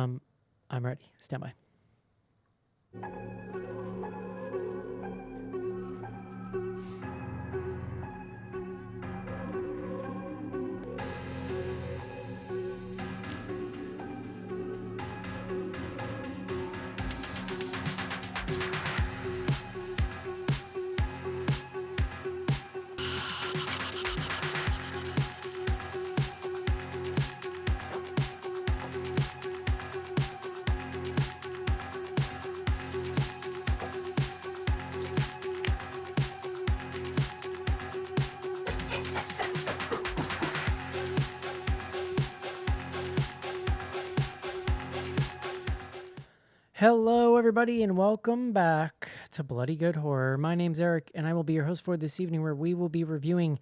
I'm ready. Stand by. Hello, everybody, and welcome back to Bloody Good Horror. My name's Eric, and I will be your host for this evening, where we will be reviewing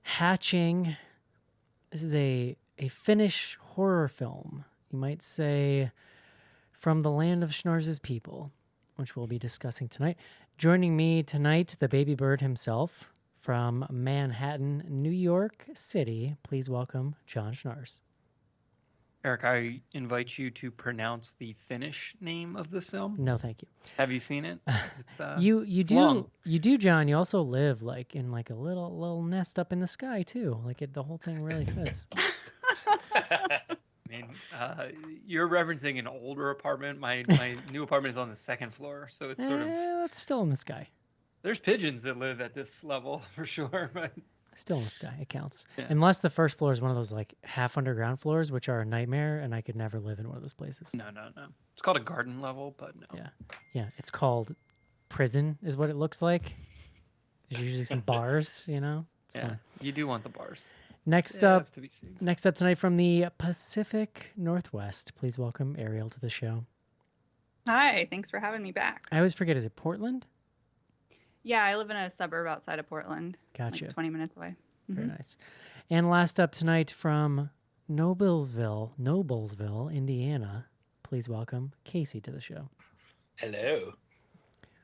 Hatching. This is a Finnish horror film. You might say from the land of Schnarz's people, which we'll be discussing tonight. Joining me tonight, the baby bird himself from Manhattan, New York City. Please welcome John Schnarz. Eric, I invite you to pronounce the Finnish name of this film. No, thank you. Have you seen it? It's you do long. You do, John. You also live like in like a little nest up in the sky too. Like the whole thing really fits. I mean, you're referencing an older apartment. My new apartment is on the second floor, so it's sort of. That's still in the sky. There's pigeons that live at this level for sure, but. Still in the sky. It counts. Yeah. Unless the first floor is one of those like half underground floors, which are a nightmare, and I could never live in one of those places. No. It's called a garden level, but no. Yeah. It's called prison, is what it looks like. There's usually some bars, you know. It's fun. You do want the bars. Next up tonight from the Pacific Northwest, please welcome Ariel to the show. Hi, thanks for having me back. I always forget, is it Portland? Yeah, I live in a suburb outside of Portland. Gotcha. Like 20 minutes away. Very nice. And last up tonight from Noblesville, Indiana, please welcome Casey to the show. Hello.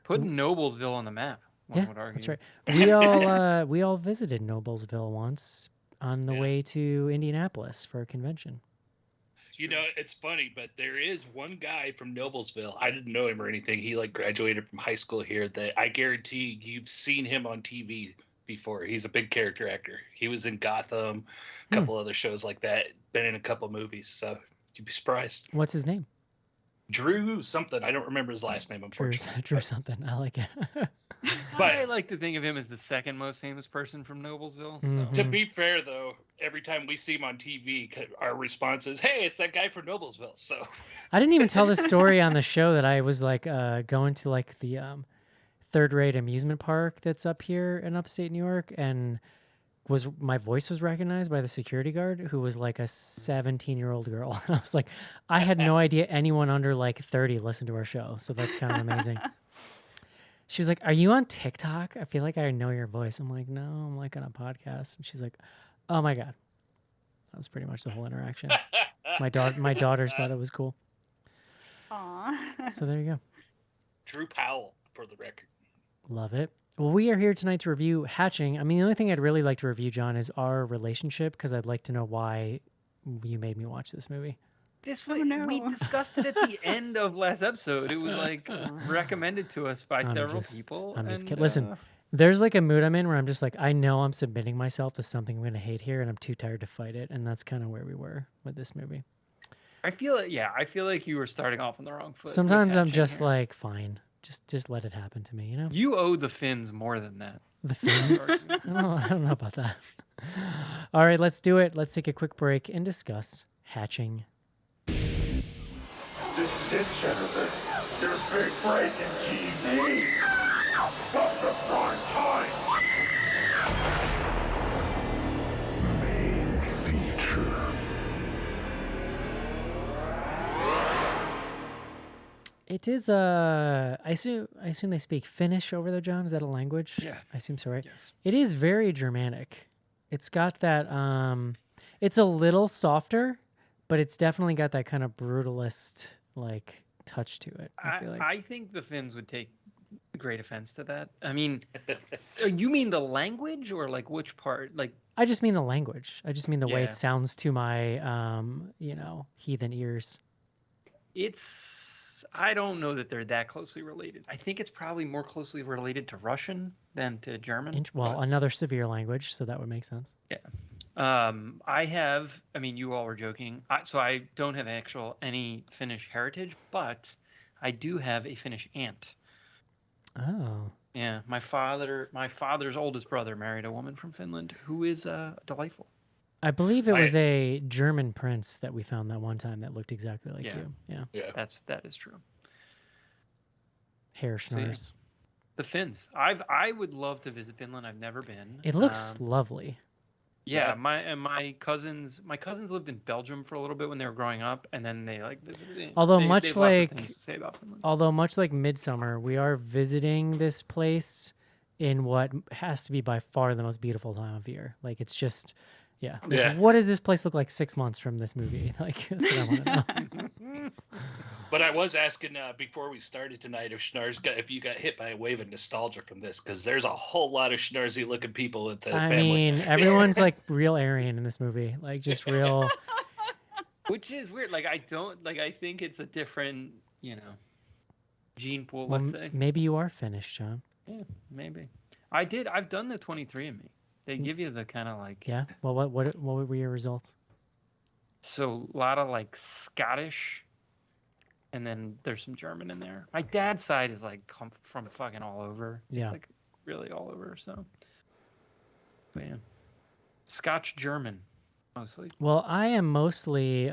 Putting Noblesville on the map. Yeah, that's right. We all visited Noblesville once on the way to Indianapolis for a convention. You know, it's funny, but there is one guy from Noblesville. I didn't know him or anything. He like graduated from high school here. That I guarantee you've seen him on TV before. He's a big character actor. He was in Gotham, a couple other shows like that. Been in a couple movies, so you'd be surprised. What's his name? Drew something. I don't remember his last name, unfortunately. Drew something. I like it. But I like to think of him as the second most famous person from Noblesville. So. To be fair, though, every time we see him on TV, our response is, "Hey, it's that guy from Noblesville." So I didn't even tell this story on the show that I was like going to like the third-rate amusement park that's up here in upstate New York, and my voice was recognized by the security guard, who was like a 17-year-old girl. And I was like, I had no idea anyone under like 30 listened to our show, so that's kind of amazing. She was like, "Are you on TikTok? I feel like I know your voice." I'm like, "No, I'm like on a podcast." And she's like, "Oh my God." That was pretty much the whole interaction. My daughters thought it was cool. Aww. So there you go. Drew Powell, for the record. Love it. Well, we are here tonight to review Hatching. I mean, the only thing I'd really like to review, John, is our relationship, because I'd like to know why you made me watch this movie. We discussed it at the end of last episode. It was like recommended to us by several people. I'm just kidding. Listen, there's like a mood I'm in where I'm just like, I know I'm submitting myself to something I'm going to hate here, and I'm too tired to fight it. And that's kind of where we were with this movie. I feel like you were starting off on the wrong foot. Sometimes I'm just like, fine, just let it happen to me, you know? You owe the Finns more than that. The Finns? I don't know about that. All right, let's do it. Let's take a quick break and discuss Hatching. This is it, Jennifer. Your big break in TV. Come to prime time. Main feature. It is I assume they speak Finnish over there, John. Is that a language? Yeah. I assume so, right? Yes. It is very Germanic. It's got that it's a little softer, but it's definitely got that kind of brutalist like touch to it. I feel like. I think the Finns would take great offense to that. I mean, you mean the language or like which part? Like I just mean the language. I just mean the way it sounds to my heathen ears. I don't know that they're that closely related. I think it's probably more closely related to Russian than to German. Well, another severe language, so that would make sense. Yeah. I mean, you all were joking. So I don't have any Finnish heritage, but I do have a Finnish aunt. Oh. Yeah, my father's oldest brother married a woman from Finland who is delightful. I believe it was a German prince that we found that one time that looked exactly like you. Yeah. Yeah. That is true. Hair So, yeah. schnars. The Finns. I would love to visit Finland. I've never been. It looks lovely. Yeah, my cousins lived in Belgium for a little bit when they were growing up, and then they like visited. Although they much have lots of like things to say about Finland. Midsummer, we are visiting this place in what has to be by far the most beautiful time of year. Like it's just, yeah. Like, Yeah. what does this place look like 6 months from this movie? Like that's what I want to know. But I was asking before we started tonight if you got hit by a wave of nostalgia from this, because there's a whole lot of schnarzy looking people at the I family. mean, everyone's like real Aryan in this movie. Like just real. Which is weird. Like I think it's a different, gene pool. Well, Let's say. maybe you are Finnish, John. Yeah, maybe. I've done the 23andMe. They give you the kind of like. Yeah. Well, what were your results? So a lot of like Scottish, and then there's some German in there. My dad's side is like come from fucking all over. Yeah. It's like really all over. So, but yeah, Scotch German mostly. Well, I am mostly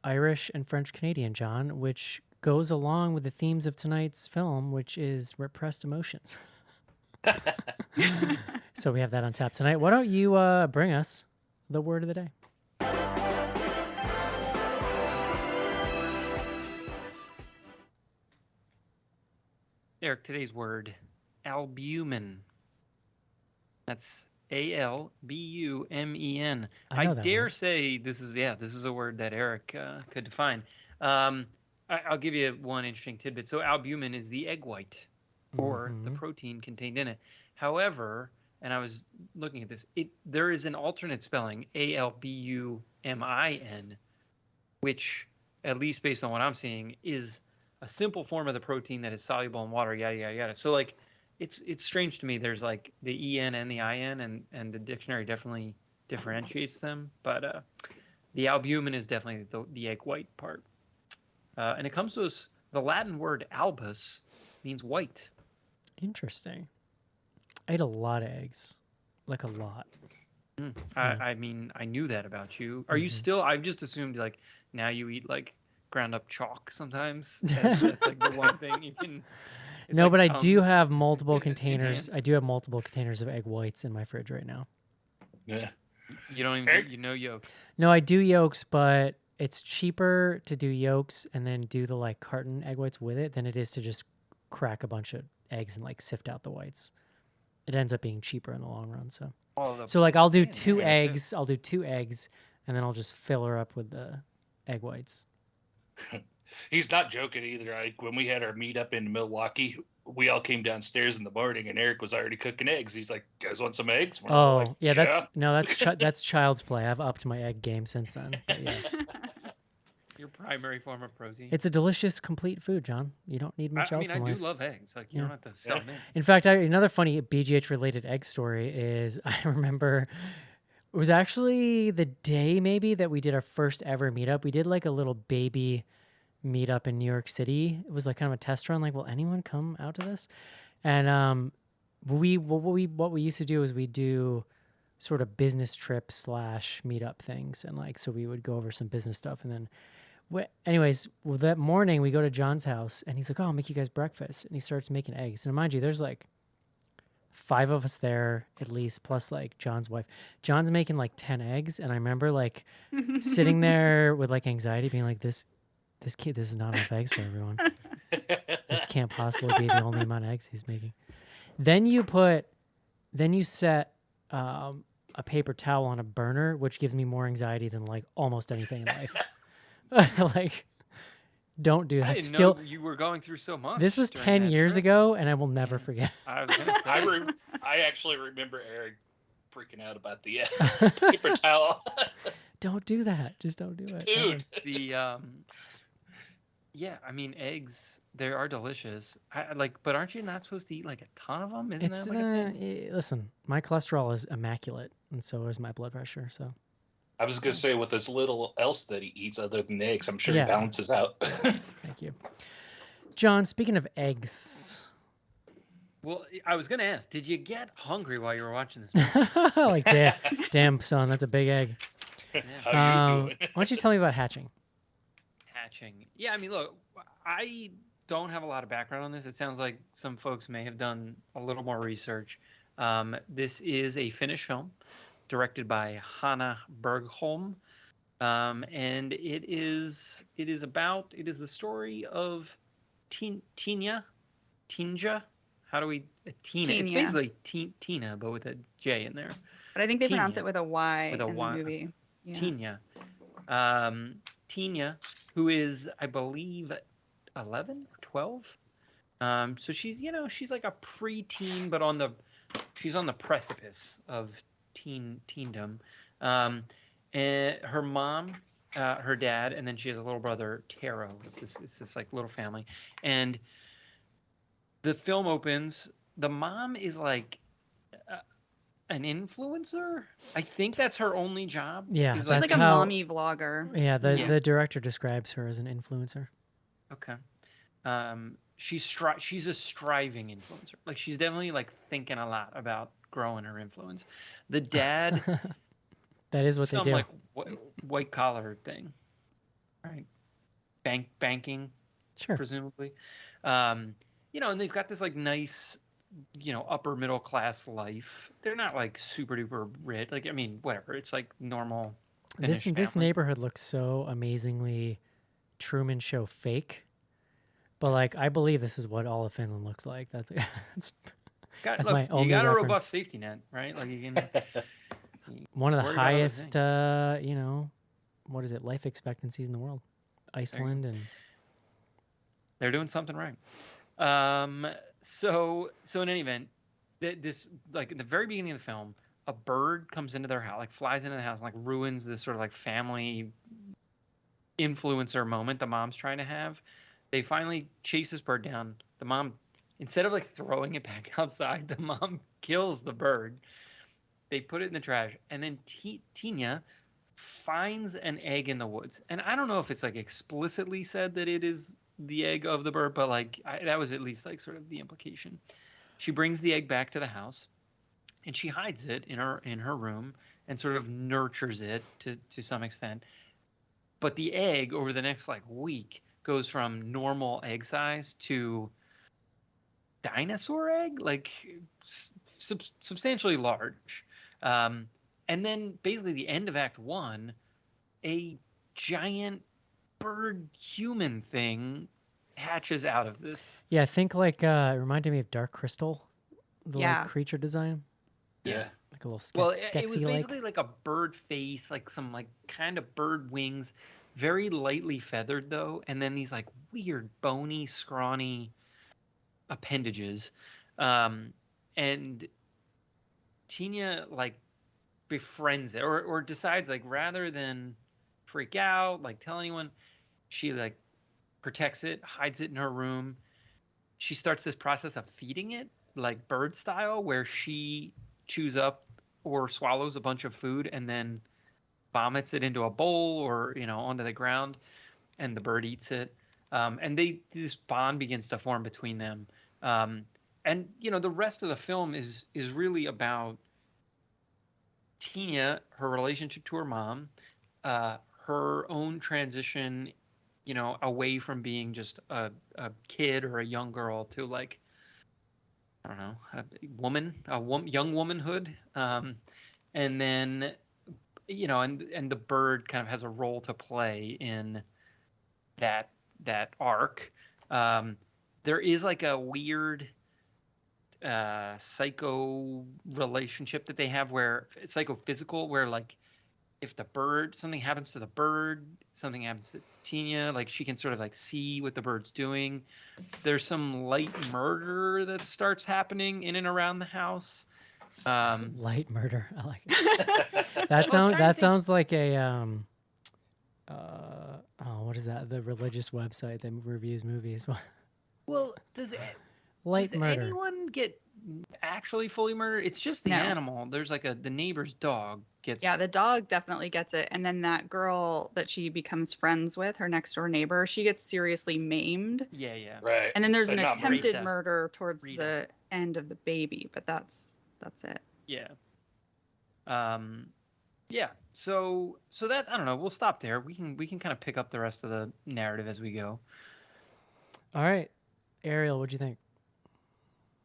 Irish and French Canadian, John, which goes along with the themes of tonight's film, which is repressed emotions. So we have that on tap tonight. Why don't you bring us the word of the day? Eric, today's word, albumin. That's ALBUMEN. I know that dare word. say this is a word that Eric could define. I'll give you one interesting tidbit. So albumin is the egg white, or the protein contained in it. However, and I was looking at this, there is an alternate spelling, ALBUMIN, which, at least based on what I'm seeing, is a simple form of the protein that is soluble in water, yada, yada, yada. So, like, it's strange to me. There's, like, the EN and the IN, and the dictionary definitely differentiates them. But the albumin is definitely the egg white part. And it comes to us, the Latin word albus means white. Interesting. I ate a lot of eggs. Like a lot. I mean, I knew that about you. Are you still, I've just assumed, like, now you eat, like, ground up chalk sometimes. That's like the one thing you can. No, like but I do Tums have multiple containers. enhanced. I do have multiple containers of egg whites in my fridge right now. Yeah. You don't even you know yolks. No, I do yolks, but it's cheaper to do yolks and then do the like carton egg whites with it than it is to just crack a bunch of eggs and like sift out the whites. It ends up being cheaper in the long run. So, like I'll do two eggs. I'll do 2 eggs, and then I'll just fill her up with the egg whites. He's not joking either. Like when we had our meetup in Milwaukee, we all came downstairs in the morning, and Eric was already cooking eggs. He's like, "Guys, want some eggs?" We're all Oh, like, yeah, that's child's play. I've upped my egg game since then. But yes, Your primary form of protein. it's a delicious, complete food, John. You don't need much I else mean, in I life. do love eggs. Like you don't have to sell them in. In fact, another funny BGH related egg story is I remember it was actually the day maybe that we did our first ever meetup. We did like a little baby meetup in New York City. It was like kind of a test run. Like, will anyone come out to this? And what we used to do is we do sort of business trips / meetup things, and like so we would go over some business stuff, and then. Anyways, that morning we go to John's house and he's like, "Oh, I'll make you guys breakfast." And he starts making eggs. And mind you, there's like 5 of us there at least, plus like John's wife. John's making like 10 eggs. And I remember like sitting there with like anxiety being like, this kid, this is not enough eggs for everyone. This can't possibly be the only amount of eggs he's making. Then you set a paper towel on a burner, which gives me more anxiety than like almost anything in life. Like, don't do that. I didn't Still, know you were going through so much. this was during 10 that years trip. ago, and I will never forget. I was gonna say. I actually remember Eric freaking out about the paper towel. Don't do that. Just don't do it. Dude. the Yeah, I mean eggs, they are delicious. But aren't you not supposed to eat like a ton of them? Isn't It's that like a thing? listen, my cholesterol is immaculate, and so is my blood pressure. So I was gonna say with as little else that he eats other than eggs, I'm sure he yeah, balances out. yes, thank you, John. Speaking of eggs, Well, I was gonna ask, did you get hungry while you were watching this movie? like damn son, that's a big egg. Yeah. How you doing? Why don't you tell me about hatching? Hatching. Yeah, I mean, look, I don't have a lot of background on this. It sounds like some folks may have done a little more research. This is a Finnish film directed by Hanna Bergholm. And it is the story of Tinja. How do we Tina? It's Tinya. basically Tina, but with a J in there. But I think they pronounce Tinya. it with a Y With a in Y. the movie. Yeah. Tinja. Tina, who is, I believe, 11 or 12. So she's like a preteen, but she's on the precipice of teendom. And her mom, her dad, and then she has a little brother, Taro. It's this like little family, and the film opens. The mom is like an influencer. I think that's her only job. Yeah, is She's that's like a how- mommy vlogger. Yeah, Yeah. the director describes her as an influencer. Okay. She's a striving influencer. Like she's definitely like thinking a lot about growing her influence. The dad, That is what they some do. like white collar thing, right? Banking, Sure. presumably. And they've got this like nice, upper middle class life. They're not like super duper rich. Like I mean, whatever. It's like normal. This Finnish family. neighborhood looks so amazingly Truman Show fake, but like I believe this is what all of Finland looks like. That's that's Look, my you only got a reference. robust safety net, right? Like you can. One of the worry about other highest, things. what is it, life expectancies in the world. Iceland and They're doing something right. So in any event, this like in the very beginning of the film, a bird comes into their house, like flies into the house, and like ruins this sort of like family influencer moment the mom's trying to have. They finally chase this bird down. The mom, instead of like throwing it back outside, the mom kills the bird. They put it in the trash, and then Tina finds an egg in the woods. And I don't know if it's like explicitly said that it is the egg of the bird, but like that was at least like sort of the implication. She brings the egg back to the house, and she hides it in her room and sort of nurtures it to some extent. But the egg over the next like week goes from normal egg size to dinosaur egg, like substantially large. And then basically the end of Act 1, a giant bird human thing hatches out of this. yeah, I think like it reminded me of Dark Crystal, the Yeah. like creature design, Yeah. like a little Well, Skexy it was like. basically like a bird face, like some like kind of bird wings, very lightly feathered though, and then these like weird bony, scrawny appendages. And Tina like befriends it or decides like rather than freak out, like tell anyone, she like protects it, hides it in her room. She starts this process of feeding it like bird style, where she chews up or swallows a bunch of food and then vomits it into a bowl or onto the ground, and the bird eats it. And this bond begins to form between them. And the rest of the film is really about Tina, her relationship to her mom, her own transition, away from being just a kid or a young girl to like, I don't know, young womanhood. And then, and the bird kind of has a role to play in that arc. There is like a weird psycho relationship that they have where it's psychophysical, where like if something happens to the bird, something happens to Tina, like she can sort of like see what the bird's doing. There's some light murder that starts happening in and around the house. Light murder. I like it. I was That trying to think- sounds like a what is that? The religious website that reviews movies. Well, does Light murder. anyone get actually fully murdered? It's just the No. animal. There's like the neighbor's dog gets. Yeah, the dog definitely gets it. And then that girl that she becomes friends with, her next door neighbor, she gets seriously maimed. Yeah. Right. And then there's But an not attempted Rita. murder towards Rita. the end of the baby, but that's it. Yeah. Yeah. So that, I don't know. We'll stop there. We can kind of pick up the rest of the narrative as we go. All right, Ariel, what'd you think?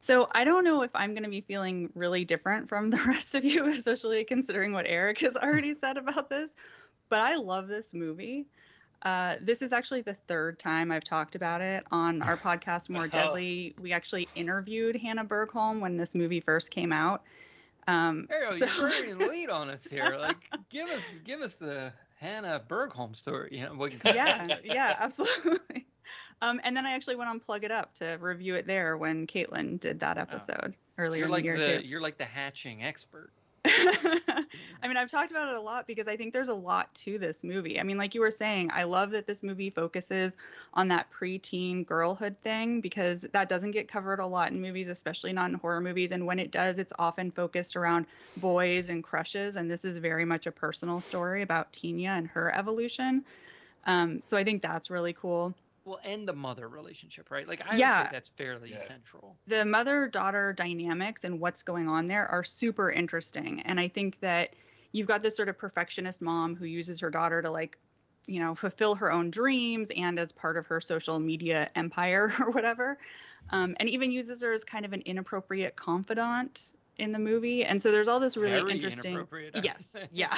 So I don't know if I'm going to be feeling really different from the rest of you, especially considering what Eric has already said about this. But I love this movie. This is actually the third time I've talked about it on our podcast, More Deadly. We actually interviewed Hannah Bergholm when this movie first came out. Ariel, you're very in the lead on us here. Like, give us the Hannah Bergholm story. You know, yeah, absolutely. And then I actually went on Plug It Up to review it there when Caitlin did that episode earlier You're in like the year too. you're like the hatching expert. I mean, I've talked about it a lot because I think there's a lot to this movie. I mean, like you were saying, I love that this movie focuses on that preteen girlhood thing because that doesn't get covered a lot in movies, especially not in horror movies. And when it does, it's often focused around boys and crushes. And this is very much a personal story about Tina and her evolution. So I think that's really cool. Well, and the mother relationship, right? Like, I would Yeah. say that's fairly central. The mother-daughter dynamics and what's going on there are super interesting. And I think that you've got this sort of perfectionist mom who uses her daughter to, like, you know, fulfill her own dreams and as part of her social media empire or whatever. And even uses her as kind of an inappropriate confidant in the movie. And so there's all this really Very interesting. inappropriate. Yes. Yeah.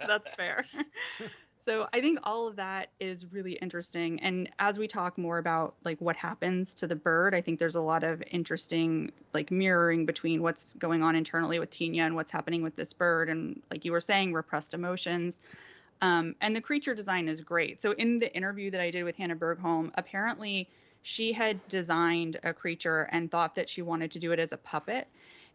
That's fair. So I think all of that is really interesting. And as we talk more about like what happens to the bird, I think there's a lot of interesting like mirroring between what's going on internally with Tina and what's happening with this bird. And like you were saying, repressed emotions. And the creature design is great. So in the interview that I did with Hannah Bergholm, apparently she had designed a creature and thought that she wanted to do it as a puppet.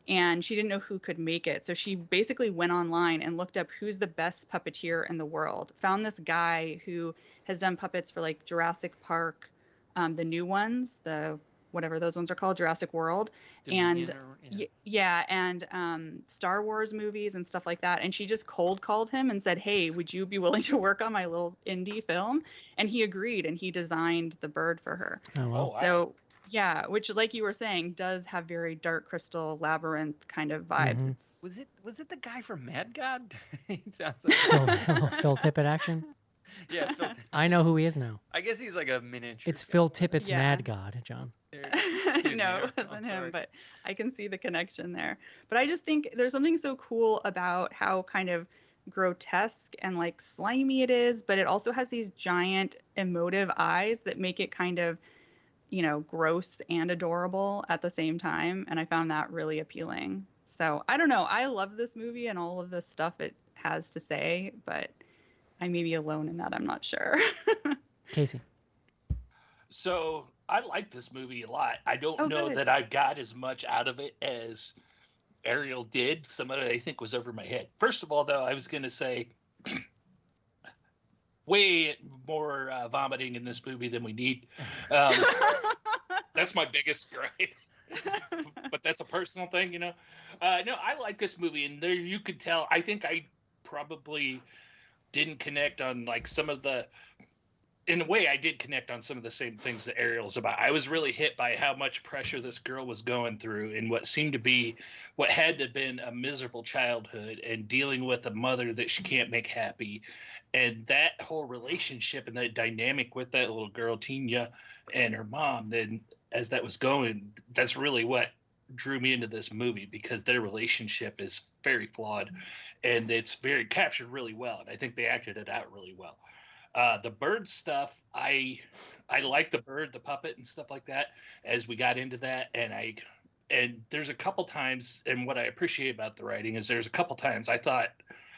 And she didn't know who could make it. So she basically went online and looked up who's the best puppeteer in the world. Found this guy who has done puppets for like Jurassic Park, the new ones, the whatever those ones are called, Jurassic World, and Star Wars movies and stuff like that. And she just cold called him and said, "Hey, would you be willing to work on my little indie film?" And he agreed, and he designed the bird for her. Oh, wow. Oh, wow. So yeah, which, like you were saying, does have very Dark Crystal Labyrinth kind of vibes. Mhm. It's, Was it the guy from Mad God? It sounds like Phil Tippett action. yeah. Phil, I know who he is now. I guess he's like a miniature. It's Phil Tippett's Yeah. Mad God, John. Excuse me, no, Eric. it I'm wasn't sorry. him, but I can see the connection there. But I just think there's something so cool about how kind of grotesque and like slimy it is, but it also has these giant emotive eyes that make it kind of, you know, gross and adorable at the same time. And I found that really appealing. So I don't know. I love this movie and all of the stuff it has to say, but I may be alone in that. I'm not sure. Casey. So I like this movie a lot. I don't Oh, know good. that I got as much out of it as Ariel did. Some of it I think was over my head. First of all, though, I was going to say way more vomiting in this movie than we need. That's my biggest gripe. But that's a personal thing, you know. No, I like this movie, and there you could tell. I think I probably didn't connect on like some of the. In a way, I did connect on some of the same things that Ariel's about. I was really hit by how much pressure this girl was going through and what seemed to be what had to have been a miserable childhood and dealing with a mother that she can't make happy. And that whole relationship and that dynamic with that little girl, Tina, and her mom, then as that was going, that's really what drew me into this movie because their relationship is very flawed and it's very captured really well. And I think they acted it out really well. The bird stuff, I like the bird, the puppet and stuff like that as we got into that. And there's a couple times, and what I appreciate about the writing is there's a couple times I thought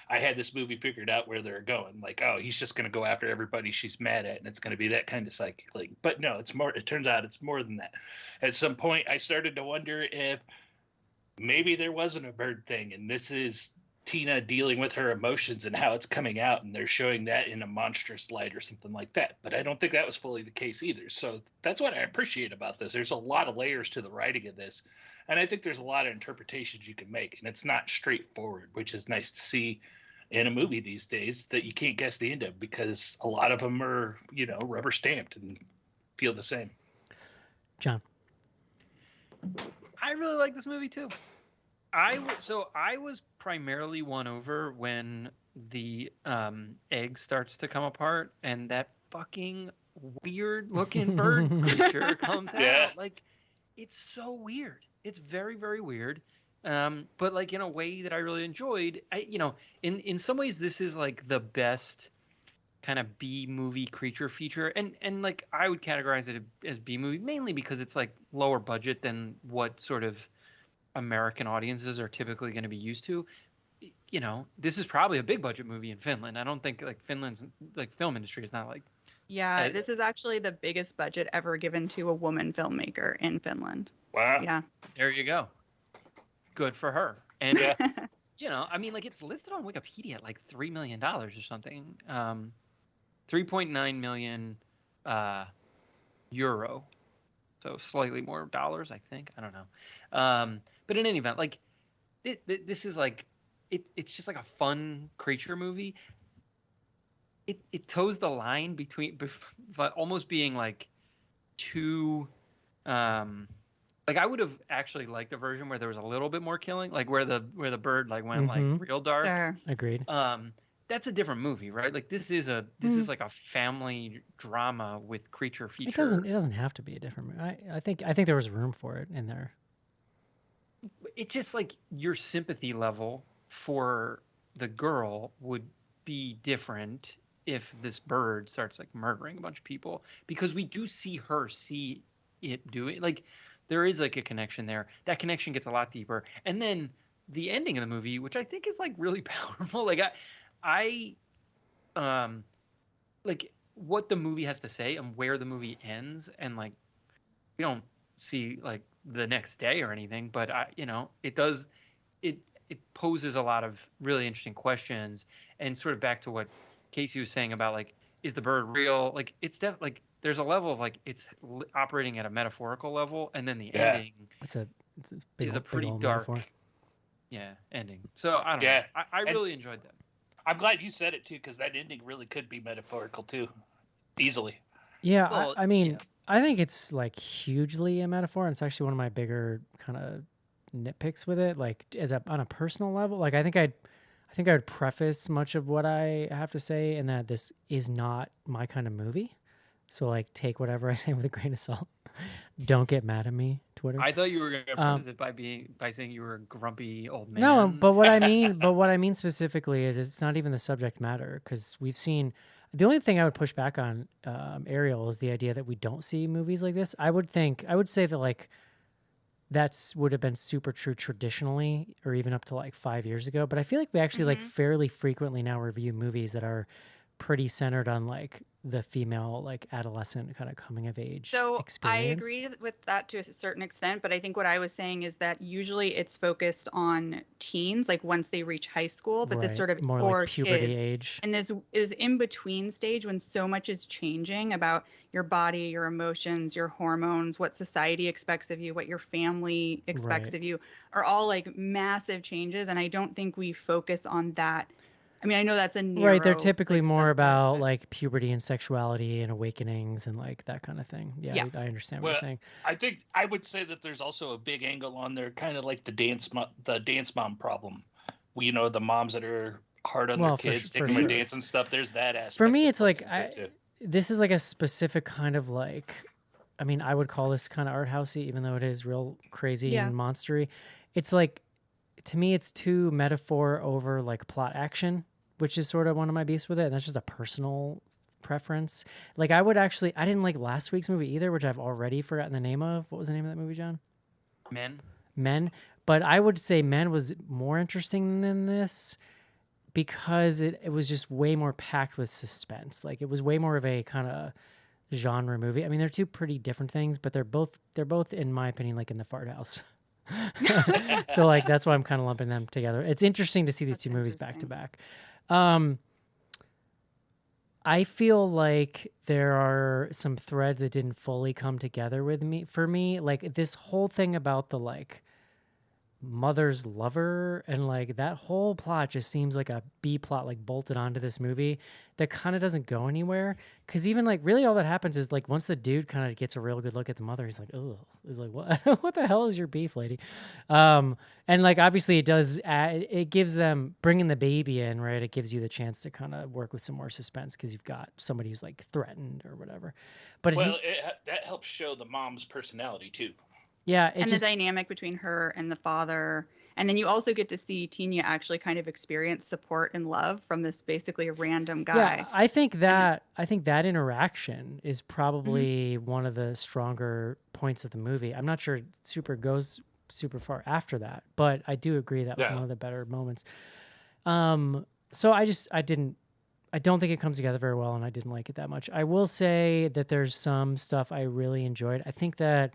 I had this movie figured out where they're going. Like, oh, he's just going to go after everybody she's mad at, and it's going to be that kind of psychic thing. But no, it's more. It turns out it's more than that. At some point, I started to wonder if maybe there wasn't a bird thing, and this is Tina dealing with her emotions and how it's coming out, and they're showing that in a monstrous light or something like that. But I don't think that was fully the case either. So that's what I appreciate about this. There's a lot of layers to the writing of this, and I think there's a lot of interpretations you can make, and it's not straightforward, which is nice to see in a movie these days that you can't guess the end of, because a lot of them are, rubber stamped and feel the same. John. I really like this movie too. I was primarily won over when the egg starts to come apart and that fucking weird looking bird creature comes out. Like, it's so weird. It's very, very weird. But like in a way that I really enjoyed. In some ways this is like the best kind of B movie creature feature, and like I would categorize it as B movie mainly because it's like lower budget than what sort of American audiences are typically going to be used to. This is probably a big budget movie in Finland. I don't think like Finland's like film industry is not like. Yeah, this is actually the biggest budget ever given to a woman filmmaker in Finland. Wow. Yeah. There you go. Good for her. And I mean, like it's listed on Wikipedia at like $3 million or something. 3.9 million euro. So slightly more dollars, I think. I don't know. But in any event, like this is like it's just like a fun creature movie. It toes the line between almost being like too like I would have actually liked a version where there was a little bit more killing, like where the bird like went like real dark. Sure. Agreed. That's a different movie, right? Like this is like a family drama with creature feature. It doesn't have to be a different movie. I think there was room for it in there. It's just like your sympathy level for the girl would be different if this bird starts like murdering a bunch of people, because we do see it do it. Like there is like a connection there. That connection gets a lot deeper. And then the ending of the movie, which I think is like really powerful. Like I like what the movie has to say and where the movie ends, and like we don't see like the next day or anything, but it poses a lot of really interesting questions, and sort of back to what Casey was saying about like, is the bird real? Like it's definitely like there's a level of like it's operating at a metaphorical level, and then the ending It's a pretty big dark metaphor. ending. So I don't know. I really enjoyed that. I'm glad you said it too, because that ending really could be metaphorical too, easily. Yeah, Well, I mean, I think it's like hugely a metaphor. And it's actually one of my bigger kind of nitpicks with it. Like on a personal level, like I think I would preface much of what I have to say in that this is not my kind of movie. So like take whatever I say with a grain of salt. Don't get mad at me, Twitter. I thought you were going to preface it by saying you were a grumpy old man. No, but what I mean specifically is it's not even the subject matter, because we've seen. The only thing I would push back on, Ariel, is the idea that we don't see movies like this. I would say that like would have been super true traditionally, or even up to like 5 years ago. But I feel like we actually like fairly frequently now review movies that are pretty centered on like the female like adolescent kind of coming of age experience. I agree with that to a certain extent, but I think what I was saying is that usually it's focused on teens, like once they reach high school, but this sort of more for like puberty kids. age, And this is in between stage when so much is changing about your body, your emotions, your hormones, what society expects of you, what your family expects of you, are all like massive changes. And I don't think we focus on that. I mean, I know that's a narrow, right. They're typically like, more subset, about but like puberty and sexuality and awakenings and like that kind of thing. Yeah. I understand what you're saying. I think I would say that there's also a big angle on there, kind of like the dance mom problem. The moms that are hard on their kids, taking them to dance and stuff. There's that aspect. For me, it's like this is like a specific kind of like, I mean, I would call this kind of art housey, even though it is real crazy and monstery. It's like, to me, it's too metaphor over like plot action, which is sort of one of my beefs with it. And that's just a personal preference. Like I didn't like last week's movie either, which I've already forgotten the name of. What was the name of that movie, John? Men. But I would say Men was more interesting than this because it was just way more packed with suspense. Like it was way more of a kind of genre movie. I mean, they're two pretty different things, but they're both, in my opinion, like in the fart house. So like that's why I'm kind of lumping them together. It's interesting to see these That's two movies back to interesting. back. I feel like there are some threads that didn't fully come together with me for me. Like this whole thing about the like mother's lover and like that whole plot just seems like a B plot like bolted onto this movie that kind of doesn't go anywhere. Cause even like really all that happens is like once the dude kind of gets a real good look at the mother, he's like, oh, he's like, what what the hell is your beef, lady? And like obviously it does it gives them bringing the baby in, right? It gives you the chance to kind of work with some more suspense because you've got somebody who's like threatened or whatever. But it's, Well, that helps show the mom's personality too. yeah, it And just the dynamic between her and the father. And then you also get to see Tina actually kind of experience support and love from this basically random guy. yeah, I think that interaction is probably one of the stronger points of the movie. I'm not sure it goes super far after that, but I do agree that was Yeah. one of the better moments. So I don't think it comes together very well, and I didn't like it that much. I will say that there's some stuff I really enjoyed. I think that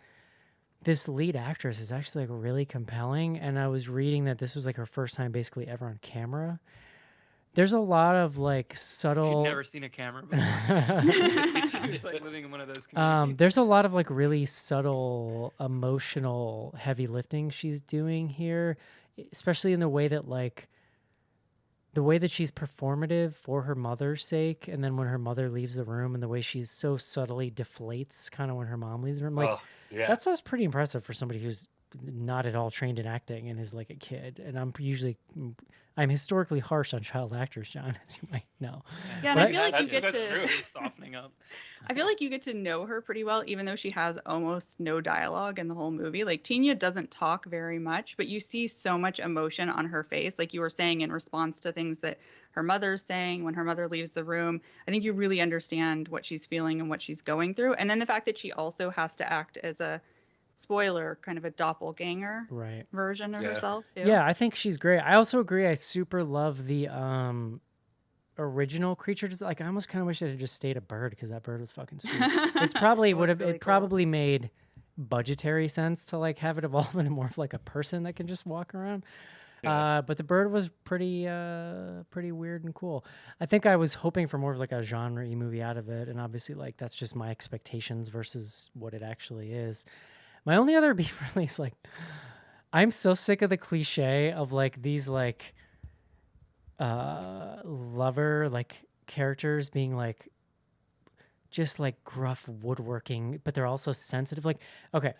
this lead actress is actually like really compelling, and I was reading that this was like her first time basically ever on camera. There's a lot of like She'd subtle never seen a camera before. She's like living in one of those communities. there's a lot of like really subtle emotional heavy lifting she's doing here, especially in the way that she's performative for her mother's sake, and then when her mother leaves the room and the way she's so subtly deflates kind of when her mom leaves the room, like Oh, yeah. that sounds pretty impressive for somebody who's not at all trained in acting and is like a kid. And I'm historically harsh on child actors, John, as you might know. Yeah, and But I feel like you that's get true. to Softening up. I feel like you get to know her pretty well, even though she has almost no dialogue in the whole movie. Like Tina doesn't talk very much, but you see so much emotion on her face, like you were saying in response to things that her mother's saying when her mother leaves the room. I think you really understand what she's feeling and what she's going through. And then the fact that she also has to act as a spoiler, kind of a doppelganger right. version of Yeah. herself too. Yeah, I think she's great. I also agree. I super love the original creature. Just like I almost kind of wish it had just stayed a bird because that bird was fucking sweet. It's probably It was would have really it cool. probably made budgetary sense to like have it evolve into more of like a person that can just walk around. Yeah. But the bird was pretty weird and cool. I think I was hoping for more of like a genre-y movie out of it, and obviously like that's just my expectations versus what it actually is. My only other beef really is like I'm so sick of the cliche of like these like lover like characters being like just like gruff woodworking, but they're also sensitive. Like, okay,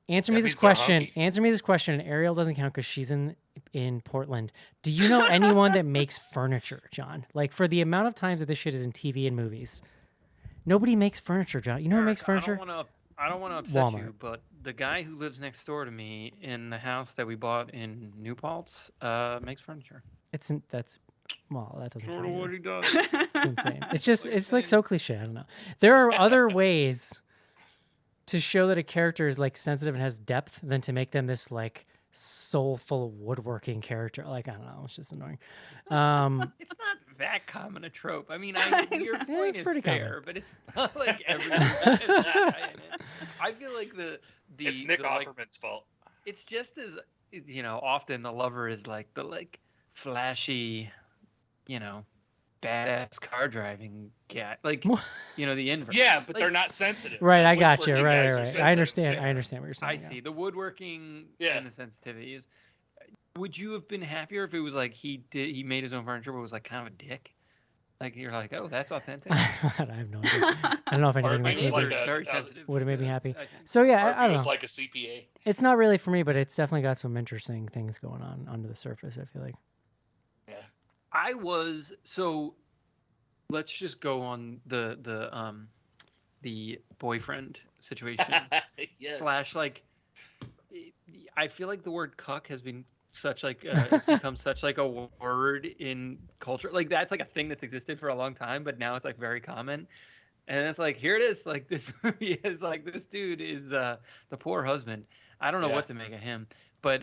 answer me That this means they're question. hunky. Answer me this question. And Ariel doesn't count because she's in Portland. Do you know anyone that makes furniture, John? Like for the amount of times that this shit is in TV and movies, nobody makes furniture, John. You know who makes furniture? I don't want to upset Walmart. you, but the guy who lives next door to me in the house that we bought in New Paltz makes furniture. That's well, that doesn't count either. he does. It's insane. It's just it's like so cliche. I don't know. There are other ways to show that a character is like sensitive and has depth than to make them this like soulful woodworking character. Like I don't know, it's just annoying. It's not that common a trope. I mean, your Yeah, point it's is pretty fair, common. but it's not like everyone has that guy in it. I feel like It's Nick like, Offerman's fault. it's just as often the lover is like the like flashy, badass car driving guy, like the inverse. Yeah, but Like, they're not sensitive. Right, The I got you. woodworking Right, guys are right. I sensitive. understand. Yeah. I understand what you're saying. I yeah. see the woodworking Yeah. and the sensitivity is. Would you have been happier if it was like he made his own furniture, but was like kind of a dick? Like you're like, oh, that's authentic. I have no idea. I don't know if Or anything it My makes was me neighbor like is a- very sensitive. would have made me to happy. that, I think. So Or yeah, if I he don't was know. like a CPA. It's not really for me, but it's definitely got some interesting things going on under the surface. I feel like. Yeah. I was so. Let's just go on the boyfriend situation Yes. slash like. I feel like the word cuck has been such like it's become such like a word in culture. Like that's like a thing that's existed for a long time, but now it's like very common. And it's like here it is. Like this movie is like this dude is the poor husband. I don't know Yeah. what to make of him, but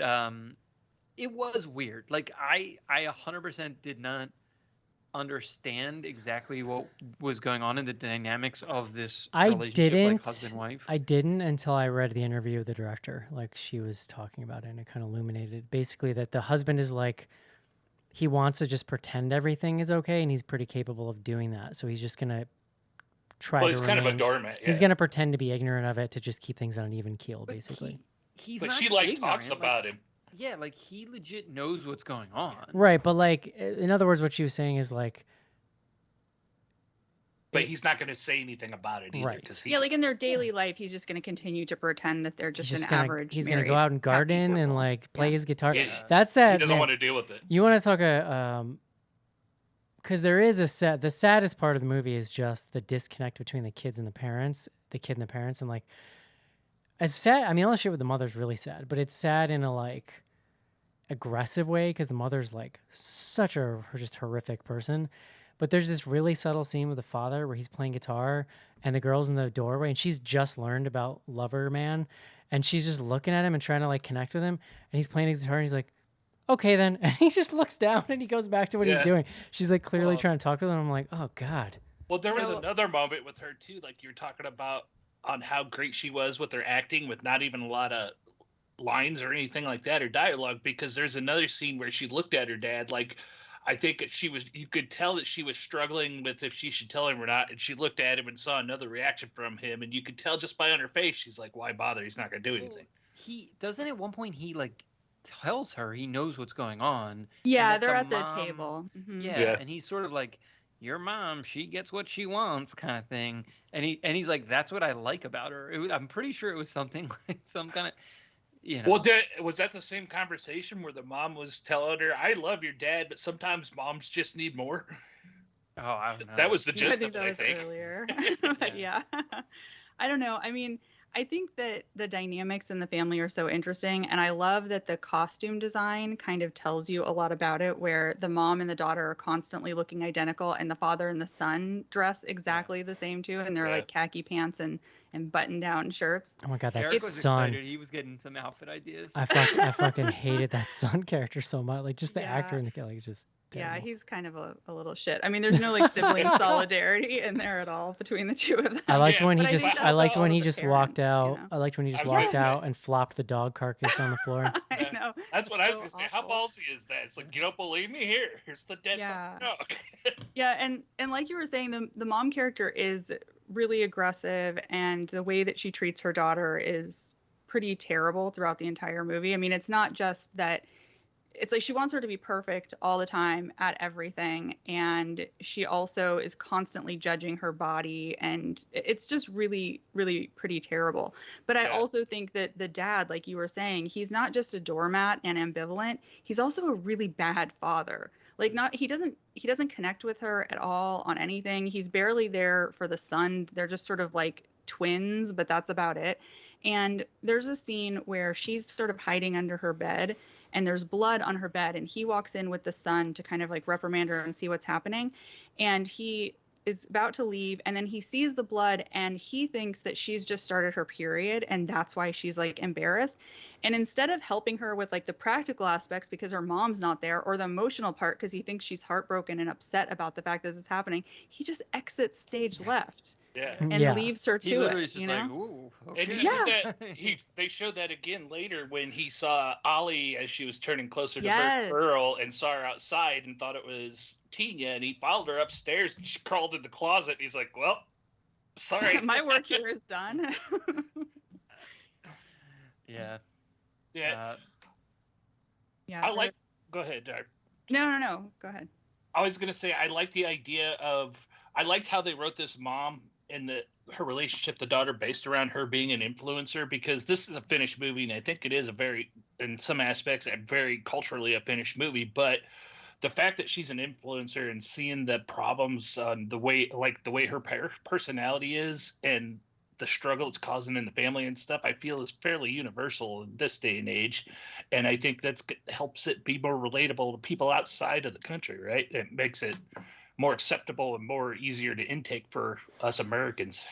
it was weird. Like I 100% did not understand exactly what was going on in the dynamics of this I relationship, like husband didn't. wife. I didn't until I read the interview with the director. Like she was talking about it, and it kind of illuminated basically that the husband is like he wants to just pretend everything is okay, and he's pretty capable of doing that. So he's just gonna try Well, to he's kind of a remain. doormat. He's Yeah. gonna pretend to be ignorant of it to just keep things on an even keel, But basically. he's But not she like ignorant. talks Like, about him. yeah, like he legit knows what's going on. Right, but like in other words, what she was saying is like, But he's not going to say anything about it either. Right. Because Yeah, like in their daily life, he's just going to continue to pretend that they're he's just just an gonna average. he's gonna married, go out and happy garden and couple. like play Yeah. his guitar. Yeah. That's he sad. doesn't Man. want to deal with it. You want to talk because there is the saddest part of the movie is just the disconnect between the kids and the parents, the kid and the parents, and like as sad. I mean, all the shit with the mother's really sad, but it's sad in a like aggressive way because the mother's like such a just horrific person. But there's this really subtle scene with the father where he's playing guitar and the girl's in the doorway and she's just learned about Lover Man and she's just looking at him and trying to like connect with him and he's playing his guitar and he's like, okay then, and he just looks down and he goes back to what he's Yeah. doing. She's like clearly Well- trying to talk to him. I'm like, oh God. Well, there was No. another moment with her too, like you're talking about on how great she was with her acting, with not even a lot of lines or anything like that or dialogue. Because there's another scene where she looked at her dad, like I think you could tell that she was struggling with if she should tell him or not, and she looked at him and saw another reaction from him, and you could tell just by on her face, she's like, "Why bother? He's not going to do anything." He doesn't at one point he like tells her he knows what's going on. Yeah, that they're the at the mom- table. Mhm. Yeah, Yeah. and he's sort of like, your mom, she gets what she wants, kind of thing. And he's like, that's what I like about her. I'm pretty sure it was something like some kind of, Well, was that the same conversation where the mom was telling her, "I love your dad, but sometimes moms just need more"? Oh, I don't know. That was the I gist think of that it. I was think. earlier. But yeah. I don't know. I mean, I think that the dynamics in the family are so interesting. And I love that the costume design kind of tells you a lot about it, where the mom and the daughter are constantly looking identical and the father and the son dress exactly the same too. And they're Yeah. like khaki pants and button-down shirts. Oh my God, that Eric was son. excited. He was getting some outfit ideas. I fucking hated that son character so much. Like just the actor Yeah. in the kid, like it's just Yeah, terrible. he's kind of a little shit. I mean, there's no like sibling solidarity in there at all between the two of them. I liked Yeah, when he but I just think I that's liked all when of he the just parents, walked you out. know? I liked when he just I was walked gonna say- out and flopped the dog carcass on the floor. I Yeah. know. That's what I was So going to say. How awful. ballsy is that? It's like, you don't believe me? Here's the dead Yeah. dog. Yeah, and like you were saying, the mom character is really aggressive, and the way that she treats her daughter is pretty terrible throughout the entire movie. I mean, it's not just that. It's like she wants her to be perfect all the time at everything, and she also is constantly judging her body, and it's just really, really pretty terrible. But I Yeah. also think that the dad, like you were saying, he's not just a doormat and ambivalent, he's also a really bad father. Like he doesn't connect with her at all on anything. He's barely there for the son. They're just sort of like twins, but that's about it. And there's a scene where she's sort of hiding under her bed and there's blood on her bed, and he walks in with the son to kind of like reprimand her and see what's happening. And he is about to leave, and then he sees the blood and he thinks that she's just started her period, and that's why she's like embarrassed. And instead of helping her with like the practical aspects because her mom's not there, or the emotional part because he thinks she's heartbroken and upset about the fact that this is happening, he just exits stage left Yeah. and Yeah. leaves her he to literally it. is just You like, know? ooh, And okay. he Yeah. did that. They showed that again later when he saw Ollie as she was turning closer to Yes. Earl and saw her outside and thought it was Tina, and he followed her upstairs and she crawled in the closet. And he's like, "Well, sorry." My work here is done. Yeah. Yeah, Yeah. I like. Go ahead, Darb. No. Go ahead. I was gonna say I like the idea of. I liked how they wrote this mom and her relationship, the daughter, based around her being an influencer, because this is a Finnish movie, and I think it is a very, in some aspects, a very culturally a Finnish movie. But the fact that she's an influencer and seeing the problems, the way her personality is, and the struggle it's causing in the family and stuff, I feel is fairly universal in this day and age. And I think helps it be more relatable to people outside of the country, right? It makes it more acceptable and more easier to intake for us Americans.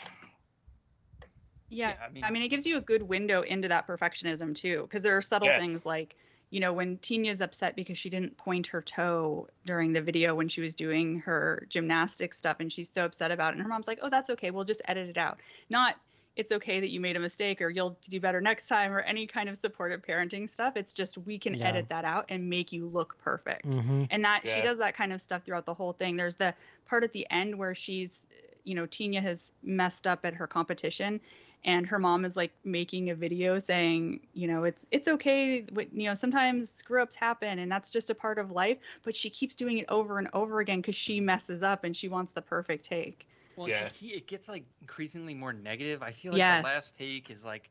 Yeah, Yeah, I mean, it gives you a good window into that perfectionism too, because there are subtle Yeah. things like, you know, when Tina's upset because she didn't point her toe during the video when she was doing her gymnastics stuff, and she's so upset about it, and her mom's like, oh, that's okay, we'll just edit it out. Not, it's okay that you made a mistake or you'll do better next time or any kind of supportive parenting stuff. It's just, we can edit that out and make you look perfect. And that she does that kind of stuff throughout the whole thing. There's the part at the end where she's, you know, Tina has messed up at her competition, and her mom is like making a video saying, you know, it's okay, you know, sometimes screw ups happen and that's just a part of life, but she keeps doing it over and over again because she messes up and she wants the perfect take. Well, it gets like increasingly more negative. I feel like the last take is like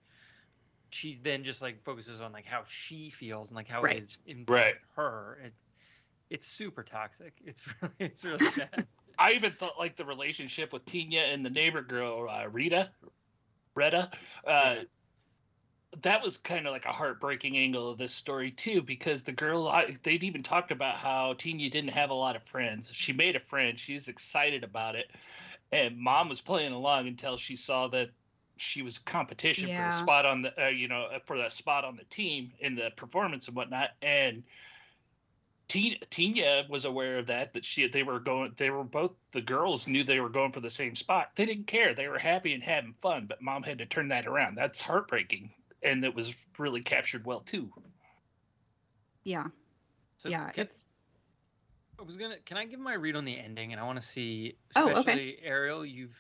she then just like focuses on like how she feels and like how it's impacted her. It's super toxic. It's really bad. I even thought like the relationship with Tina and the neighbor girl, Retta, that was kind of like a heartbreaking angle of this story too, because the girl, they'd even talked about how Tina didn't have a lot of friends. She made a friend. She was excited about it. And mom was playing along until she saw that she was competition for the spot on the, for that spot on the team in the performance and whatnot. And Tina was aware of that they were both, the girls knew they were going for the same spot. They didn't care. They were happy and having fun, but mom had to turn that around. That's heartbreaking. And it was really captured well too. Yeah. So can I give my read on the ending? And I want to see, especially Ariel, you've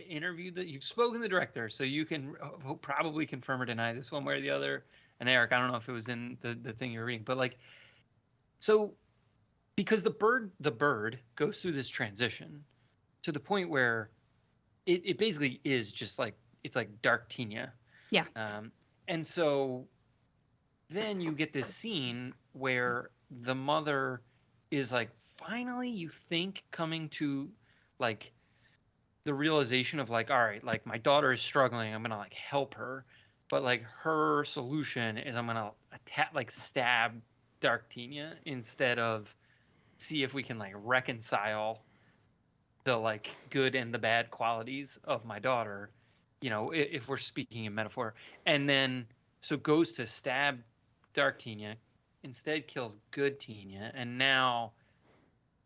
interviewed you've spoken to the director, so you can probably confirm or deny this one way or the other. And Eric, I don't know if it was in the thing you're reading, but like, so because the bird goes through this transition to the point where it basically is just like, it's like dark Tina. Yeah. And so then you get this scene where the mother is like finally, you think, coming to like the realization of like, all right, like my daughter is struggling, I'm gonna like help her, but like her solution is I'm gonna stab dark Tina instead of see if we can like reconcile the like good and the bad qualities of my daughter, you know, if we're speaking in metaphor. And then so goes to stab dark Tina, instead kills good Tina, and now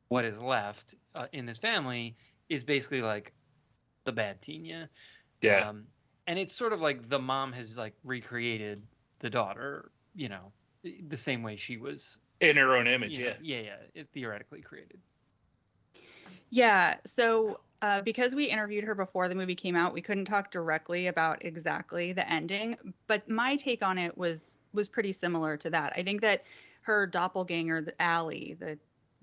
what is left in this family is basically like the bad Tina. Yeah. And it's sort of like the mom has like recreated the daughter, you know, the same way she was in her own image. You know, it theoretically created. Yeah. So because we interviewed her before the movie came out, we couldn't talk directly about exactly the ending, but my take on it was pretty similar to that. I think that her doppelganger, the Allie,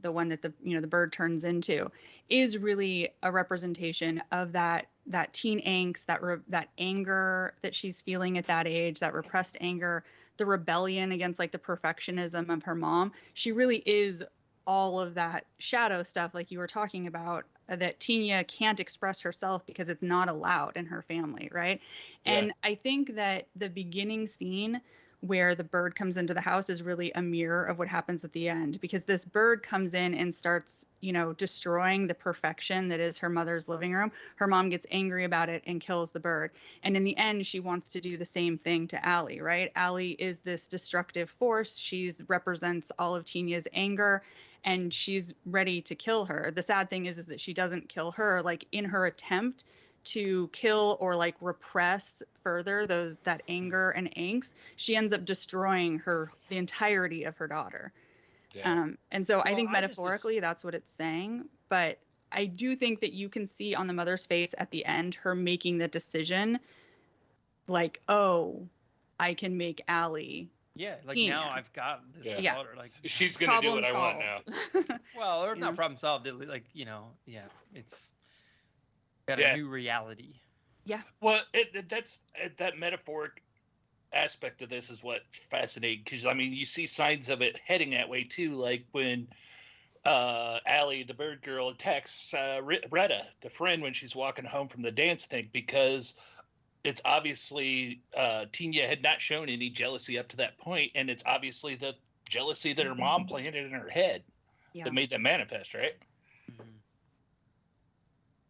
the one that the bird turns into, is really a representation of that teen angst, that anger that she's feeling at that age, that repressed anger, the rebellion against like the perfectionism of her mom. She really is all of that shadow stuff like you were talking about, that Tina can't express herself because it's not allowed in her family, right? Yeah. And I think that the beginning scene where the bird comes into the house is really a mirror of what happens at the end, because this bird comes in and starts, you know, destroying the perfection that is her mother's living room. Her mom gets angry about it and kills the bird. And in the end, she wants to do the same thing to Allie, right? Allie is this destructive force. She represents all of Tina's anger, and she's ready to kill her. The sad thing is that she doesn't kill her. Like, in her attempt to kill or like repress further that anger and angst, she ends up destroying the entirety of her daughter. Yeah. And so I think metaphorically that's what it's saying, but I do think that you can see on the mother's face at the end her making the decision like, oh, I can make Allie. Yeah, like Tina. Now I've got this daughter. Like, she's gonna do what I want now. Well, or if not problem solved, like, you know, it's got a new reality. Yeah. Well, that's that metaphoric aspect of this is what fascinating, because I mean you see signs of it heading that way too, like when Allie, the bird girl, attacks Retta, the friend, when she's walking home from the dance thing, because it's obviously Tina had not shown any jealousy up to that point, and it's obviously the jealousy that her mom planted in her head that made that manifest, right? Mm-hmm.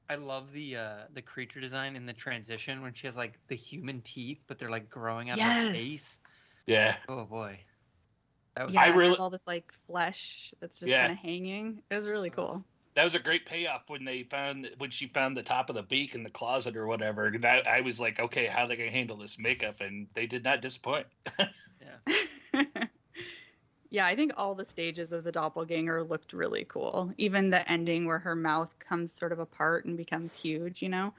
I love the creature design in the transition when she has like the human teeth, but they're like growing out of her face. Yeah. Oh boy. That was Yeah, I and really- there's all this like flesh that's just Yeah. kind of hanging. It was really cool. That was a great payoff when she found the top of the beak in the closet or whatever. That I was like, okay, how are they gonna handle this makeup? And they did not disappoint. Yeah, I think all the stages of the doppelganger looked really cool. Even the ending where her mouth comes sort of apart and becomes huge, you know?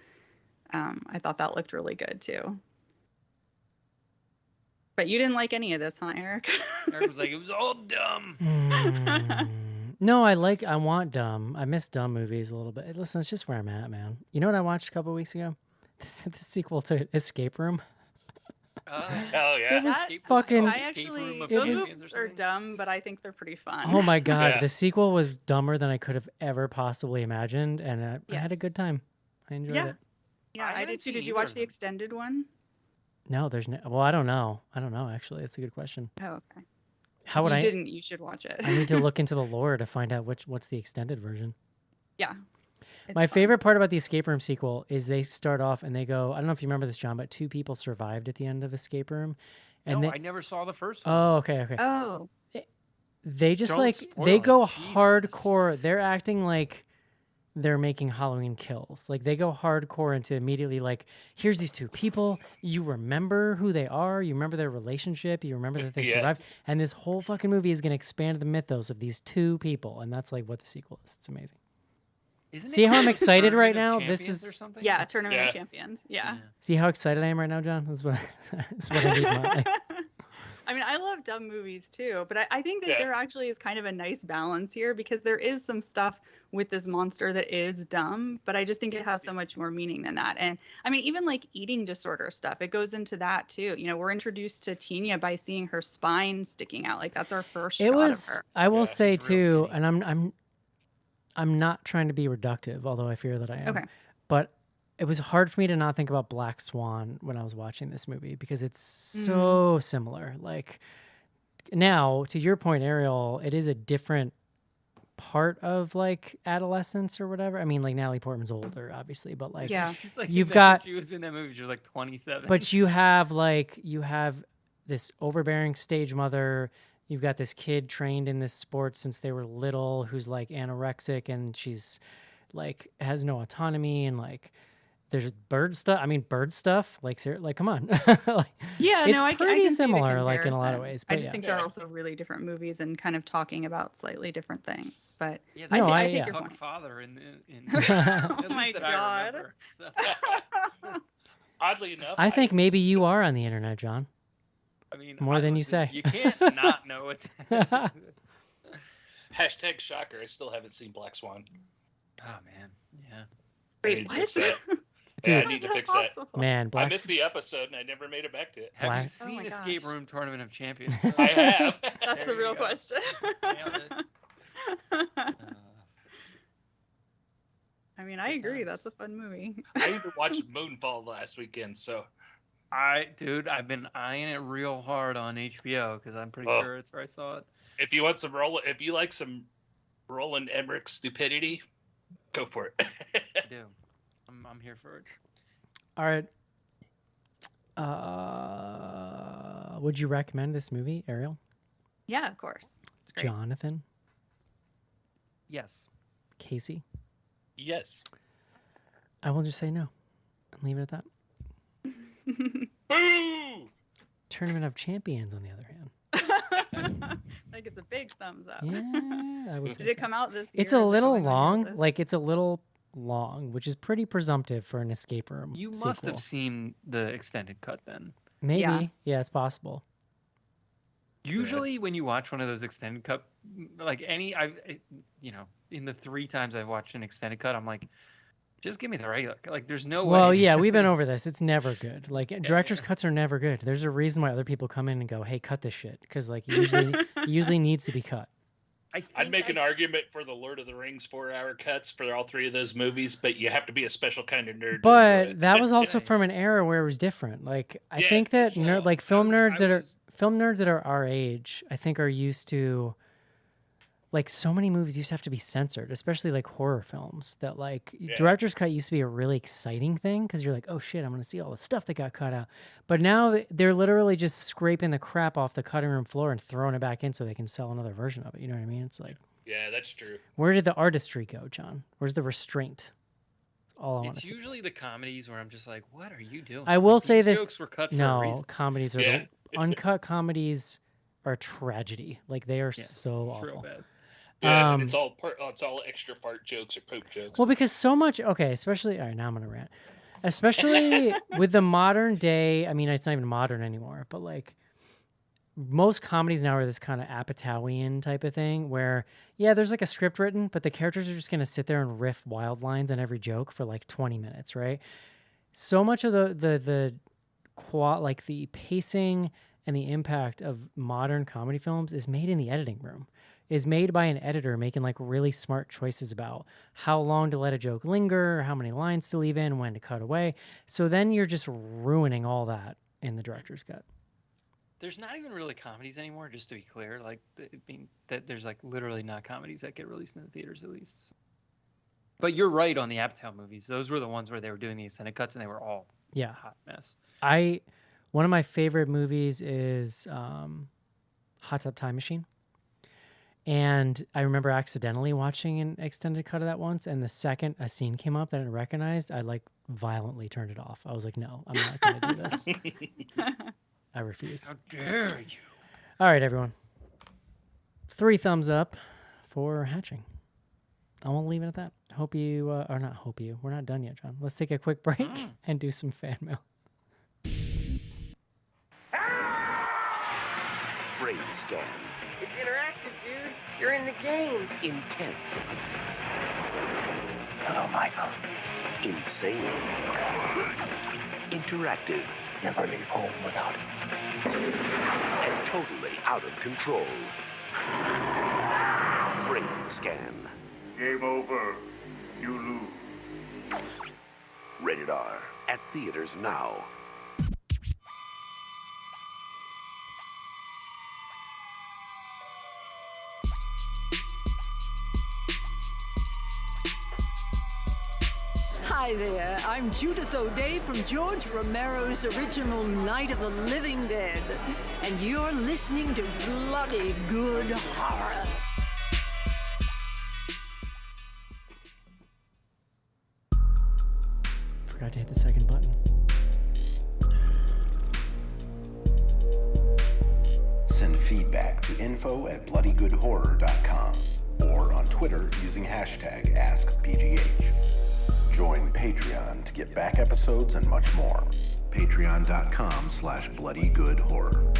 I thought that looked really good too. But you didn't like any of this, huh, Eric? Eric was like, it was all dumb. No, I want dumb. I miss dumb movies a little bit. Listen, it's just where I'm at, man. You know what I watched a couple of weeks ago? The sequel to Escape Room. Oh yeah. It was Escape- fucking- I Escape actually, Room of those Champions movies or are something? dumb, but I think they're pretty fun. Oh my god, Yeah. the sequel was dumber than I could have ever possibly imagined, and I had a good Yes. time. I enjoyed Yeah. it. Yeah, I I haven't did too. seen Did you either watch of the them. extended one? No, there's no. Well, I don't know. Actually, it's a good question. Oh, okay. How would you I? didn't, you should watch it. I need to look into the lore to find out what's the extended version. Yeah. It's My fun. favorite part about the Escape Room sequel is they start off and they go. I don't know if you remember this, John, but 2 people survived at the end of Escape Room, and No, they, I never saw the first one. oh, okay. Oh, They just Don't like spoil they it, go Jesus. hardcore. They're acting like they're making Halloween Kills. Like they go hardcore into immediately like, here's these 2 people. You remember who they are. You remember their relationship. You remember that they Yeah. survived. And this whole fucking movie is gonna expand the mythos of these 2 people. And that's like what the sequel is. It's amazing. Isn't See it how I'm called excited Tournament right of now? This Champions or is- something? yeah, Tournament Yeah. of Champions. Yeah. See how excited I am right now, John? This is what this is what I need. Like, I mean, I love dumb movies too, but I think that Yeah. there actually is kind of a nice balance here because there is some stuff with this monster that is dumb, but I just think it has so much more meaning than that. And I mean, even like eating disorder stuff, it goes into that too. You know, we're introduced to Tina by seeing her spine sticking out. Like that's our first it shot was. of her. I will Yeah, say it's real too, skinny. and I'm not trying to be reductive, although I fear that I am. Okay. But it was hard for me to not think about Black Swan when I was watching this movie because it's so similar. Like now, to your point, Ariel, it is a different part of like adolescence or whatever. I mean, like Natalie Portman's older, obviously, but like Yeah. She's like, You've when got- she was in that movie. She was like 27. but you have this overbearing stage mother. You've got this kid trained in this sport since they were little who's like anorexic and she's like has no autonomy and like there's bird stuff. I mean, bird stuff. Like, like, come on. Like, Yeah, it's no, I pretty can see the similar, like in a lot of comparison. ways. I But just yeah. think Yeah. they're also really different movies and kind of talking about slightly different things. But yeah, No, I I- take yeah. your Huck point. father in Oh at least my that I God. remember. So, Oddly enough, I think maybe you are on the internet, John. I mean, More than you say. You can't not know it. hashtag shocker. I still haven't seen Black Swan. Oh man, yeah. I wait, need to what? fix that. Dude. Yeah, I How need is to that fix that. possible? Man, I Black. missed the episode and I never made it back to it. Have Black- you Oh seen my Escape gosh. Room Tournament of Champions? I have. That's There the you real go. question. Nailed I mean, I Good agree. times. That's a fun movie. I even watched Moonfall last weekend, so Dude, I've been eyeing it real hard on HBO because I'm pretty Oh. sure it's where I saw it. if you like some Roland Emmerich stupidity, go for it. I do. I'm here for it. All right. Would you recommend this movie, Ariel? Yeah, of course. It's great. Jonathan? Yes. Casey? Yes. I will just say no and leave it at that. Boo! Tournament of Champions, on the other hand. Like it's a big thumbs up. Yeah, I would say Did it so. come out this year? It's a Is it little going on your long. list? Like, it's a little long, which is pretty presumptive for an escape room You must sequel. have seen the extended cut then. Maybe. Yeah. Yeah, it's possible. Usually, when you watch one of those extended cut, like in the 3 times I've watched an extended cut, I'm like, just give me the regular. Like, there's no way. Well, yeah, we've been over this. It's never good. Like, director's yeah. cuts are never good. There's a reason why other people come in and go, hey, cut this shit. Because, like, it usually needs to be cut. I'd make an argument for the Lord of the Rings 4-hour cuts for all 3 of those movies, but you have to be a special kind of nerd. to enjoy But it. that was also Yeah. from an era where it was different. Like, I Yeah, think that sure. film I nerds was- that are film nerds that are our age, I think, are used to like so many movies used to have to be censored, especially like horror films. That like Yeah. director's cut used to be a really exciting thing because you're like, oh shit, I'm gonna see all the stuff that got cut out. But now they're literally just scraping the crap off the cutting room floor and throwing it back in so they can sell another version of it. You know what I mean? It's like, Yeah, that's true. where did the artistry go, John? Where's the restraint? That's all I want to It's see. usually the comedies where I'm just like, what are you doing? I will Like, say these this. jokes were cut for a No, reason. comedies are Yeah. uncut comedies are a tragedy. Like they are Yeah, so it's real awful. bad. Yeah, Um, and it's all extra fart jokes or poop jokes. Well, because so much, okay, especially, all right, now I'm going to rant. Especially with the modern day, I mean, it's not even modern anymore, but like most comedies now are this kind of Apatowian type of thing where, yeah, there's like a script written, but the characters are just going to sit there and riff wild lines on every joke for like 20 minutes, right? So much of the like the pacing and the impact of modern comedy films is made in the editing room, is made by an editor making like really smart choices about how long to let a joke linger, how many lines to leave in, when to cut away. So then you're just ruining all that in the director's cut. There's not even really comedies anymore, just to be clear. Like, I mean, that there's like literally not comedies that get released in the theaters, at least. But you're right on the Apatow movies. Those were the ones where they were doing the extended cuts, and they were all Yeah. a hot mess. One of my favorite movies is Hot Tub Time Machine. And I remember accidentally watching an extended cut of that once, and the second a scene came up that I didn't recognize, I like violently turned it off. I was like, no, I'm not going to do this. I refused. How dare you? All right, everyone. 3 thumbs up for hatching. I won't leave it at that. Hope you, or not hope you. We're not done yet, John. Let's take a quick break and do some fan mail. Brain scan. It's interactive, dude. You're in the game. Intense. Hello, Michael. Insane. Interactive. Never leave home without it. And totally out of control. Brain scan. Game over. You lose. Rated R. At theaters now. Hi there, I'm Judith O'Day from George Romero's original Night of the Living Dead, and you're listening to Bloody Good Horror. Forgot to hit the second button. Send feedback to info@bloodygoodhorror.com or on Twitter using hashtag AskBGH. Join Patreon to get back episodes and much more. Patreon.com/bloodygoodhorror.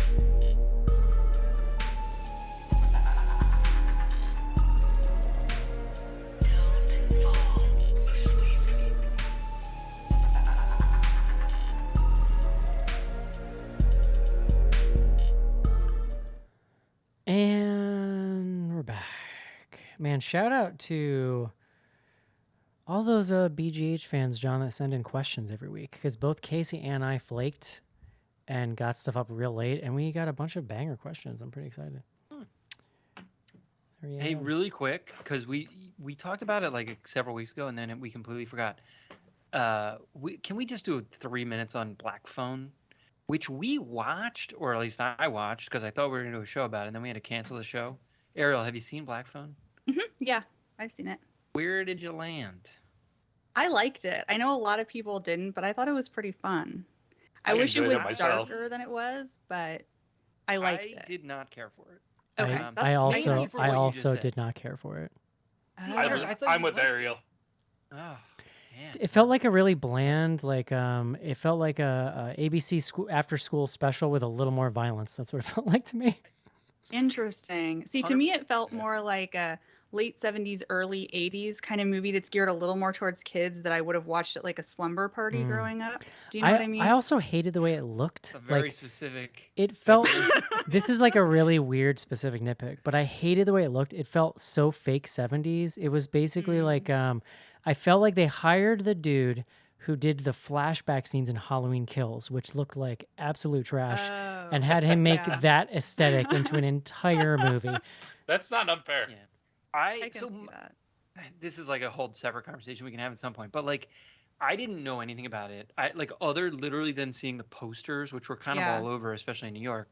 And we're back. Man, shout out to all those BGH fans, John, that send in questions every week. Because both Casey and I flaked and got stuff up real late, and we got a bunch of banger questions. I'm pretty excited. There you Hey, have it. really quick, because we talked about it like several weeks ago, and then we completely forgot. Can we just do 3 minutes on Black Phone, which we watched, or at least I watched, because I thought we were going to do a show about it, and then we had to cancel the show. Ariel, have you seen Black Phone? Yeah, I've seen it. Where did you land? I liked it. I know a lot of people didn't, but I thought it was pretty fun. I I wish it enjoyed was it myself. darker than it was, but I liked it. did not care for it. Okay, I- that's I thank you also for what you just said. did not care for it. See, Oh. I thought I'm you with liked it. Ariel. Oh, man. It felt like a really bland, like it felt like a ABC school after school special with a little more violence. That's what it felt like to me. Interesting. See, to me, it felt more like a late 70s, early 80s kind of movie that's geared a little more towards kids that I would have watched at like a slumber party growing up. Do you know what I mean? I also hated the way it looked. It's a very Like specific. it felt. This is like a really weird specific nitpick, but I hated the way it looked. It felt so fake 70s. It was basically like I felt like they hired the dude who did the flashback scenes in Halloween Kills, which looked like absolute trash, and had him make yeah. that aesthetic into an entire movie. That's not unfair. Yeah. I So can see that. this is like a whole separate conversation we can have at some point, but like I didn't know anything about it. I like other literally than seeing the posters, which were kind of Yeah. all over, especially in New York.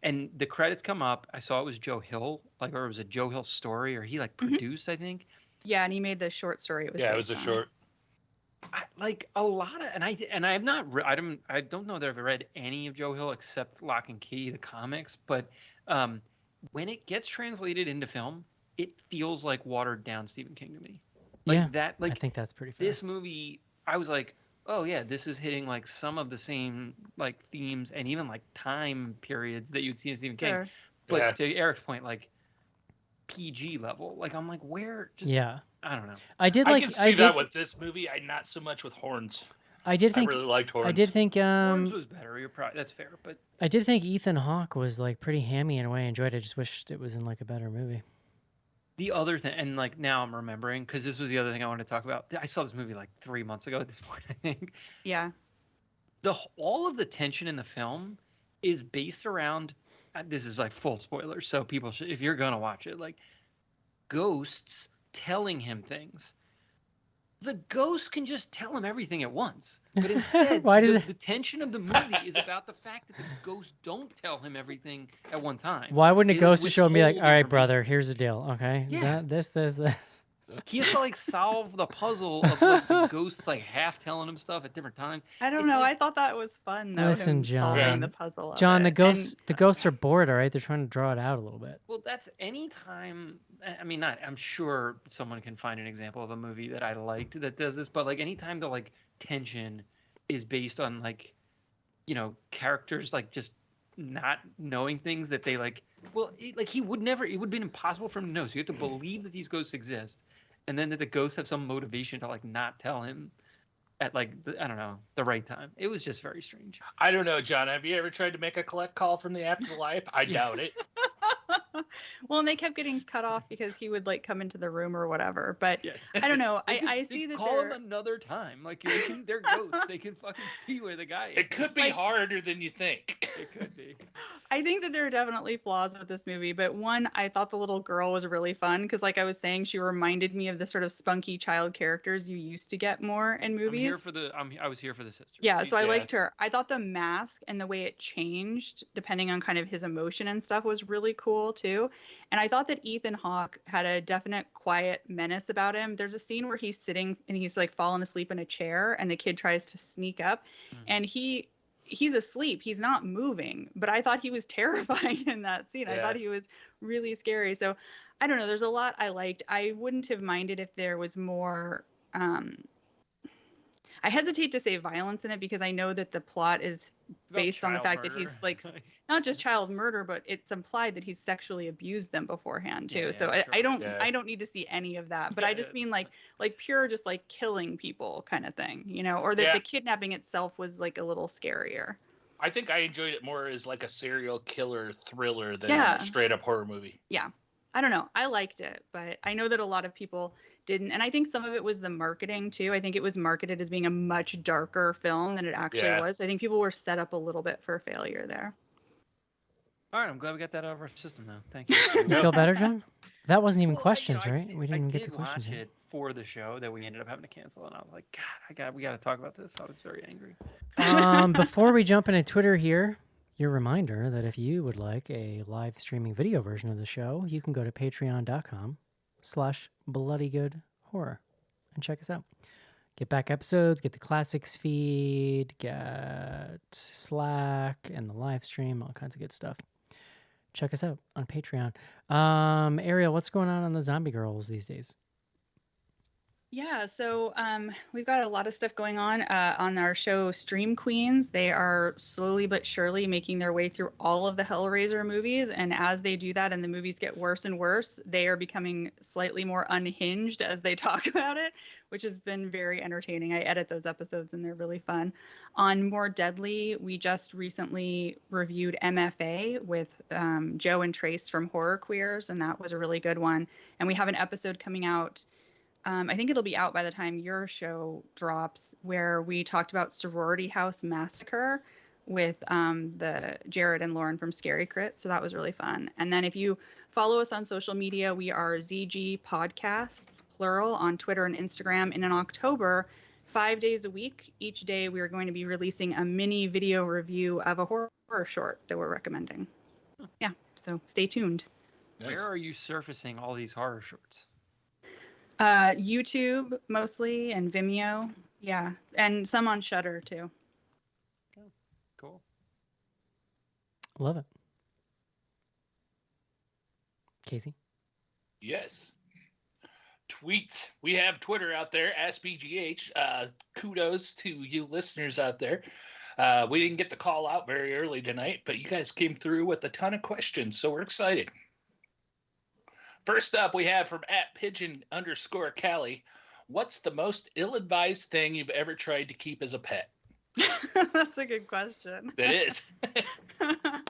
And the credits come up. I saw it was Joe Hill, like, or it was a Joe Hill story, or he like Mhm. produced, I think. Yeah, and he made the short story it was Yeah, it was based a on. short. Like a lot of, and I have not, I don't know that I've read any of Joe Hill except Lock and Key, the comics. But when it gets translated into film, it feels like watered down Stephen King to me. Like Yeah, that, I like think that's pretty fair. this movie, I was like, oh yeah, this is hitting like some of the same like themes and even like time periods that you'd see in Stephen King. Sure. But Yeah. to Eric's point, like PG level, like I'm like, where? Just Yeah, I don't know. I did I like. can I see that did. with this movie. I not so much with horns. I did I think. really liked horns. I did think. Horns was better. You're probably that's fair, but I did think Ethan Hawke was like pretty hammy in a way. I enjoyed it. I just wished it was in like a better movie. the other thing, and like now I'm remembering because this was the other thing I wanted to talk about. I saw this movie like 3 months ago at this point, I think. Yeah. All of the tension in the film is based around. This is like full spoilers, so people should, if you're gonna watch it, like ghosts telling him things. The ghost can just tell him everything at once, but instead, Why does it- the tension of the movie is about the fact that the ghosts don't tell him everything at one time. Why wouldn't a They, like, ghost just show and be like, withhold "All right, information. brother, here's the deal. Okay, Yeah. this." He has to like solve the puzzle of like the ghosts like half telling him stuff at different times. I don't It's know. like- I thought that was fun though. Listen, him solving John. the puzzle. Of John, it. the ghosts are bored. All right, they're trying to draw it out a little bit. Well, that's any time. I mean, not. I'm sure someone can find an example of a movie that I liked that does this, but like anytime the like tension is based on like, characters like just not knowing things that they like. Well, like he would never. It would have been impossible for him to know. So you have to believe that these ghosts exist, and then that the ghosts have some motivation to like not tell him at like I don't know the right time. It was just very strange. I don't know, John. Have you ever tried to make a collect call from the afterlife? I doubt it. Well, and they kept getting cut off because he would like come into the room or whatever. But I don't know. I see that call they're... them another time. Like they're ghosts. They can fucking see where the guy is. It could be harder than you think. It could be. I think that there are definitely flaws with this movie, but one, I thought the little girl was really fun because, like I was saying, she reminded me of the sort of spunky child characters you used to get more in movies. I was here for the sister. Yeah, so I Yeah. liked her. I thought the mask and the way it changed depending on kind of his emotion and stuff was really cool too. And I thought that Ethan Hawke had a definite quiet menace about him. There's a scene where he's sitting and he's like fallen asleep in a chair and the kid tries to sneak up and he's asleep. He's not moving, but I thought he was terrifying in that scene. I Yeah. thought he was really scary. So I don't know. There's a lot I liked. I wouldn't have minded if there was more, I hesitate to say violence in it because I know that the plot is based on the fact that he's like not just child murder, but it's implied that he's sexually abused them beforehand too. Yeah, So sure. I don't Yeah. I don't need to see any of that. But I just mean like pure just like killing people kind of thing, or that Yeah. the kidnapping itself was like a little scarier. I think I enjoyed it more as like a serial killer thriller than Yeah. a straight up horror movie. Yeah. I don't know. I liked it, but I know that a lot of people didn't. And I think some of it was the marketing too. I think it was marketed as being a much darker film than it actually Yeah. was. So I think people were set up a little bit for failure there. All right, I'm glad we got that out of our system now. Thank you. You feel better, John? That wasn't even Well, questions, I right? did- We didn't I get did to questions watch yet. it for the show that we ended up having to cancel, and I was like, God, we got to talk about this. I was very angry. Before we jump into Twitter here, your reminder that if you would like a live streaming video version of the show, you can go to patreon.com/bloodygoodhorror and check us out. Get back episodes, get the classics feed, get Slack and the live stream, all kinds of good stuff. Check us out on Patreon. Ariel, what's going on the Zombie Girls these days? Yeah, so we've got a lot of stuff going on our show Stream Queens. They are slowly but surely making their way through all of the Hellraiser movies. And as they do that and the movies get worse and worse, they are becoming slightly more unhinged as they talk about it, which has been very entertaining. I edit those episodes and they're really fun. On More Deadly, we just recently reviewed MFA with Joe and Trace from Horror Queers, and that was a really good one. And we have an episode coming out. I think it'll be out by the time your show drops, where we talked about Sorority House Massacre, with the Jared and Lauren from Scary Crit. So that was really fun. And then if you follow us on social media, we are ZG Podcasts, plural, on Twitter and Instagram. And in October, 5 days a week, each day we are going to be releasing a mini video review of a horror short that we're recommending. Yeah, so stay tuned. Nice. Where are you surfacing all these horror shorts? YouTube mostly and Vimeo. Yeah, and some on Shudder too. Cool. Love it. Casey? Yes. Tweets. We have Twitter out there, AskBGH. Kudos to you listeners out there. We didn't get the call out very early tonight, but you guys came through with a ton of questions, so we're excited. First up, we have from @pigeon_Callie. What's the most ill-advised thing you've ever tried to keep as a pet? That's a good question. That is.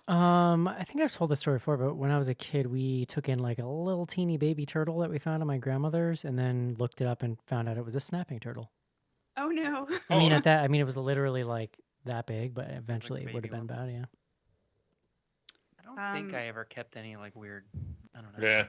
I think I've told this story before, but when I was a kid, we took in like a little teeny baby turtle that we found at my grandmother's, and then looked it up and found out it was a snapping turtle. Oh no. I mean, it was literally like that big, but eventually it would have baby been about, yeah. I don't think I ever kept any like weird. I don't know. Yeah.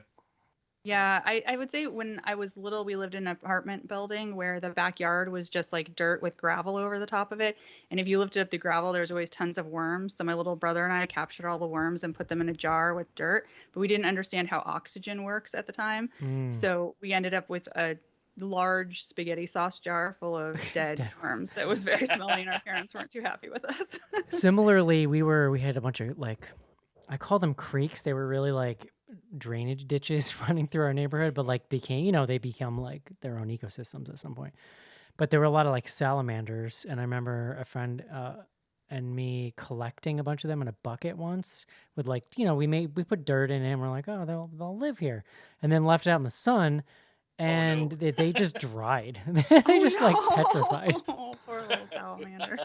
Yeah, I would say when I was little, we lived in an apartment building where the backyard was just like dirt with gravel over the top of it. And if you lifted up the gravel, there's always tons of worms. So my little brother and I captured all the worms and put them in a jar with dirt. But we didn't understand how oxygen works at the time. So we ended up with a large spaghetti sauce jar full of dead worms that was very smelly, and our parents weren't too happy with us. Similarly, we had a bunch of like, I call them creeks. They were really like drainage ditches running through our neighborhood, but like they become like their own ecosystems at some point. But there were a lot of like salamanders, and I remember a friend and me collecting a bunch of them in a bucket once with like, we put dirt in it, and we're like, oh, they'll live here, and then left it out in the sun, and they just dried. They just like petrified. Oh, poor little salamander.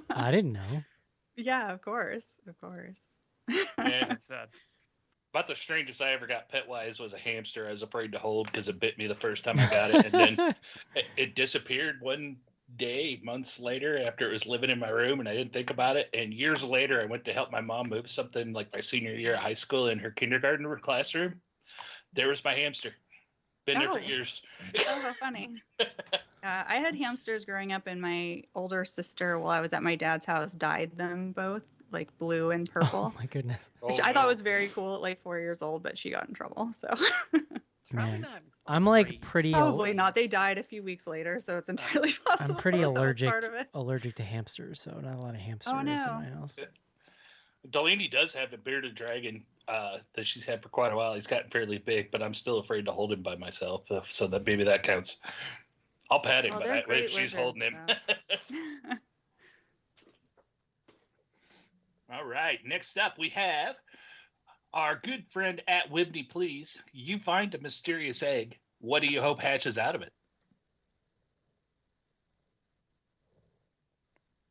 I didn't know. Yeah, of course. Yeah, That's sad. about the strangest I ever got pet wise was a hamster I was afraid to hold because it bit me the first time I got it, and then it disappeared one day months later after it was living in my room, and I didn't think about it. And years later I went to help my mom move something like my senior year of high school in her kindergarten classroom. There was my hamster. Been there for years. Oh, how funny. I had hamsters growing up, and my older sister, while I was at my dad's house, dyed them both like blue and purple. Oh my goodness. Which I thought was very cool at like 4 years old, but she got in trouble. So Man, I'm like pretty probably not. They died a few weeks later, so it's entirely possible. I'm pretty allergic allergic to hamsters, so not a lot of hamsters no. in my house. Delaney does have a bearded dragon that she's had for quite a while. He's gotten fairly big, but I'm still afraid to hold him by myself, so that maybe that counts. I'll pet him, but if she's holding him. All right, next up we have our good friend @Wibney Please. You find a mysterious egg. What do you hope hatches out of it?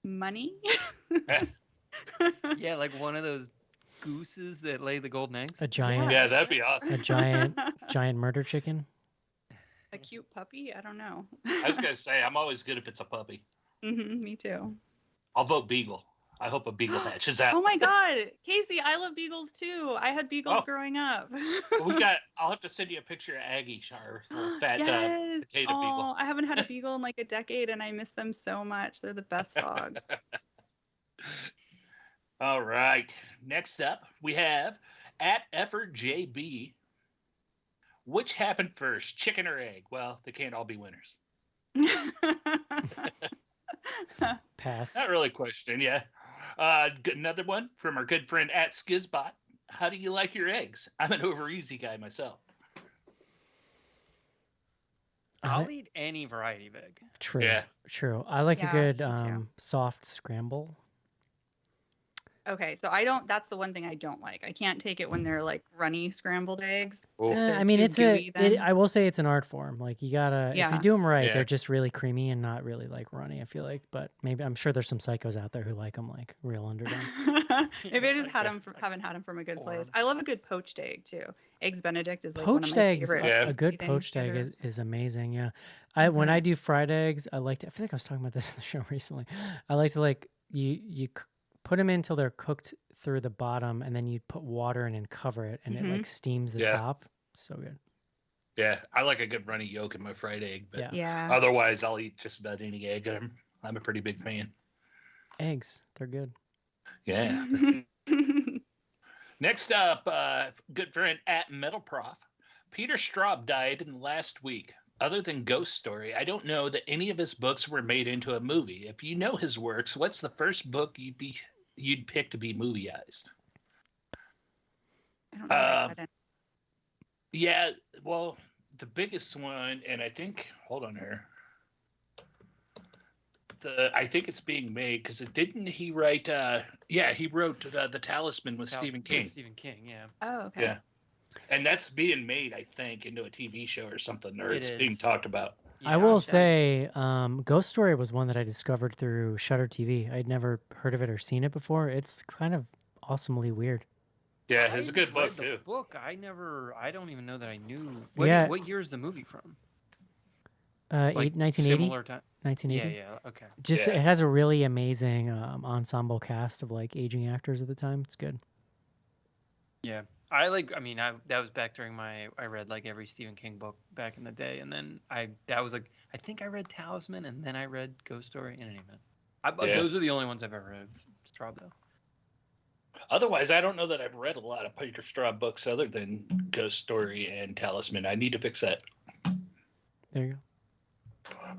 Money? Yeah, like one of those gooses that lay the golden eggs. A giant. Yeah, that'd be awesome. A giant murder chicken. A cute puppy? I don't know. I was gonna say I'm always good if it's a puppy. Me too. I'll vote beagle. I hope a beagle hatches out. Oh my God, Casey, I love beagles too. I had beagles growing up. I'll have to send you a picture of Aggie, our fat Yes. potato beagle. I haven't had a beagle in like a decade, and I miss them so much. They're the best dogs. All right. Next up, we have @EffortJB. Which happened first, chicken or egg? Well, they can't all be winners. Pass. Not really questioning, yeah. Another one from our good friend @Skizbot. How do you like your eggs? I'm an over easy guy myself. I'll eat any variety of egg. True. Yeah. True. I like a good me too. soft scramble. Okay, so that's the one thing I don't like. I can't take it when they're like runny scrambled eggs. Oh. I mean, I will say it's an art form. Like you gotta, if you do them right, they're just really creamy and not really like runny, I feel like. But maybe I'm sure there's some psychos out there who like them like real underdone. Maybe I just haven't had them from a good place. I love a good poached egg too. Eggs Benedict is like Poached one of my eggs, favorite. a good poached egg is amazing. Yeah, when I do fried eggs, I feel like I was talking about this in the show recently. I like to like you put them in until they're cooked through the bottom, and then you put water in and cover it, and it like steams the top. So good. Yeah, I like a good runny yolk in my fried egg, but Yeah. otherwise I'll eat just about any egg. I'm a pretty big fan. Eggs, they're good. Yeah. Next up, good friend at Metal Prof. Peter Straub died in the last week. Other than Ghost Story, I don't know that any of his books were made into a movie. If you know his works, what's the first book you'd pick to be movieized? I don't know. If I read it. Yeah, well, the biggest one, and I think, hold on here. I think it's being made because didn't he write? He wrote the Talisman with Stephen King. Stephen King, yeah. Oh, okay. Yeah, and that's being made, I think, into a TV show or something, or it's being talked about. I will say, Ghost Story was one that I discovered through Shudder TV. I'd never heard of it or seen it before. It's kind of awesomely weird. Yeah, it's a good book too. I don't even know that I knew. What year is the movie from? 1980. Similar time. 1980. Yeah, okay. It has a really amazing ensemble cast of like aging actors at the time. It's good. Yeah. That was back during I read like every Stephen King book back in the day, and then I think I read Talisman, and then I read Ghost Story in any event. Those are the only ones I've ever read of Straub, though. Otherwise, I don't know that I've read a lot of Peter Straub books other than Ghost Story and Talisman. I need to fix that. There you go.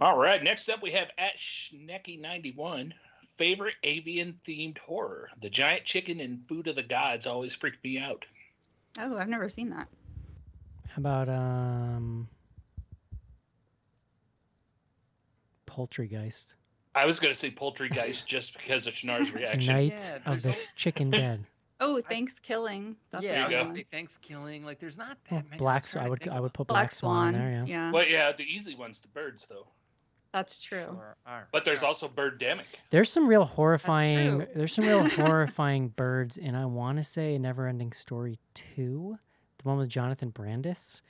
All right, next up we have at Schnecky91. Favorite avian-themed horror. The giant chicken in Food of the Gods always freaked me out. Oh, I've never seen that. How about Poultrygeist? I was going to say Poultrygeist just because of Schnarr's reaction. Night of the Chicken Dead. Oh, Thanksgiving. I was going to say Thanksgiving. Like, there's not that many. I would put Black Swan in there, yeah. Well, yeah, the easy one's the birds, though. That's true. Sure. But there's also Birdemic. There's some real horrifying. There's some real horrifying birds, and I want to say Neverending Story 2, the one with Jonathan Brandis.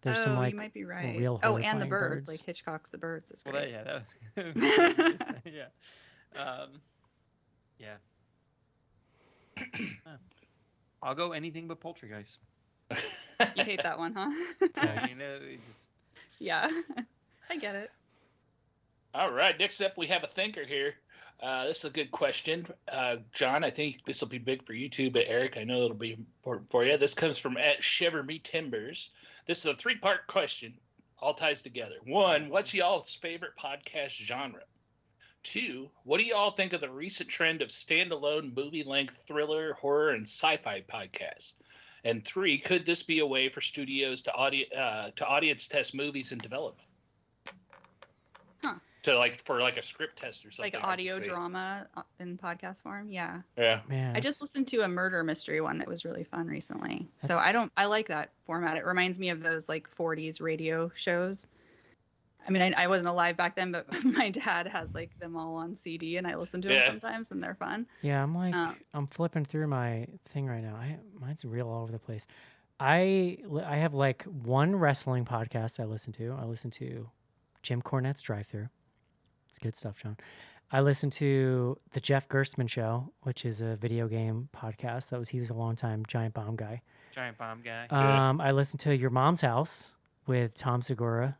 There's some like you might be right. real and the horrifying birds, birds. like Hitchcock's The Birds. Is great. Well, that was yeah. I'll go anything but Poultrygeist. You hate that one, huh? Yes. Yeah, I get it. All right, next up we have a thinker here. This is a good question. John, I think this will be big for you too, but Eric, I know it'll be important for you. This comes from at Shiver Me Timbers. This is a 3-part question, all ties together. 1, what's y'all's favorite podcast genre? 2, what do y'all think of the recent trend of standalone movie-length thriller, horror, and sci-fi podcasts? And 3, could this be a way for studios to audience test movies in development? To for a script test or something. Like audio drama in podcast form, yeah. Yeah. Man, I just listened to a murder mystery one that was really fun recently. So I like that format. It reminds me of those like 40s radio shows. I mean, I wasn't alive back then, but my dad has like them all on CD, and I listen to them sometimes, and they're fun. Yeah, I'm like I'm flipping through my thing right now. Mine's real all over the place. I have like one wrestling podcast I listen to. I listen to Jim Cornette's Drive Thru. It's good stuff, John. I listen to the Jeff Gerstmann Show, which is a video game podcast. He was a long time Giant Bomb guy. I listen to Your Mom's House with Tom Segura.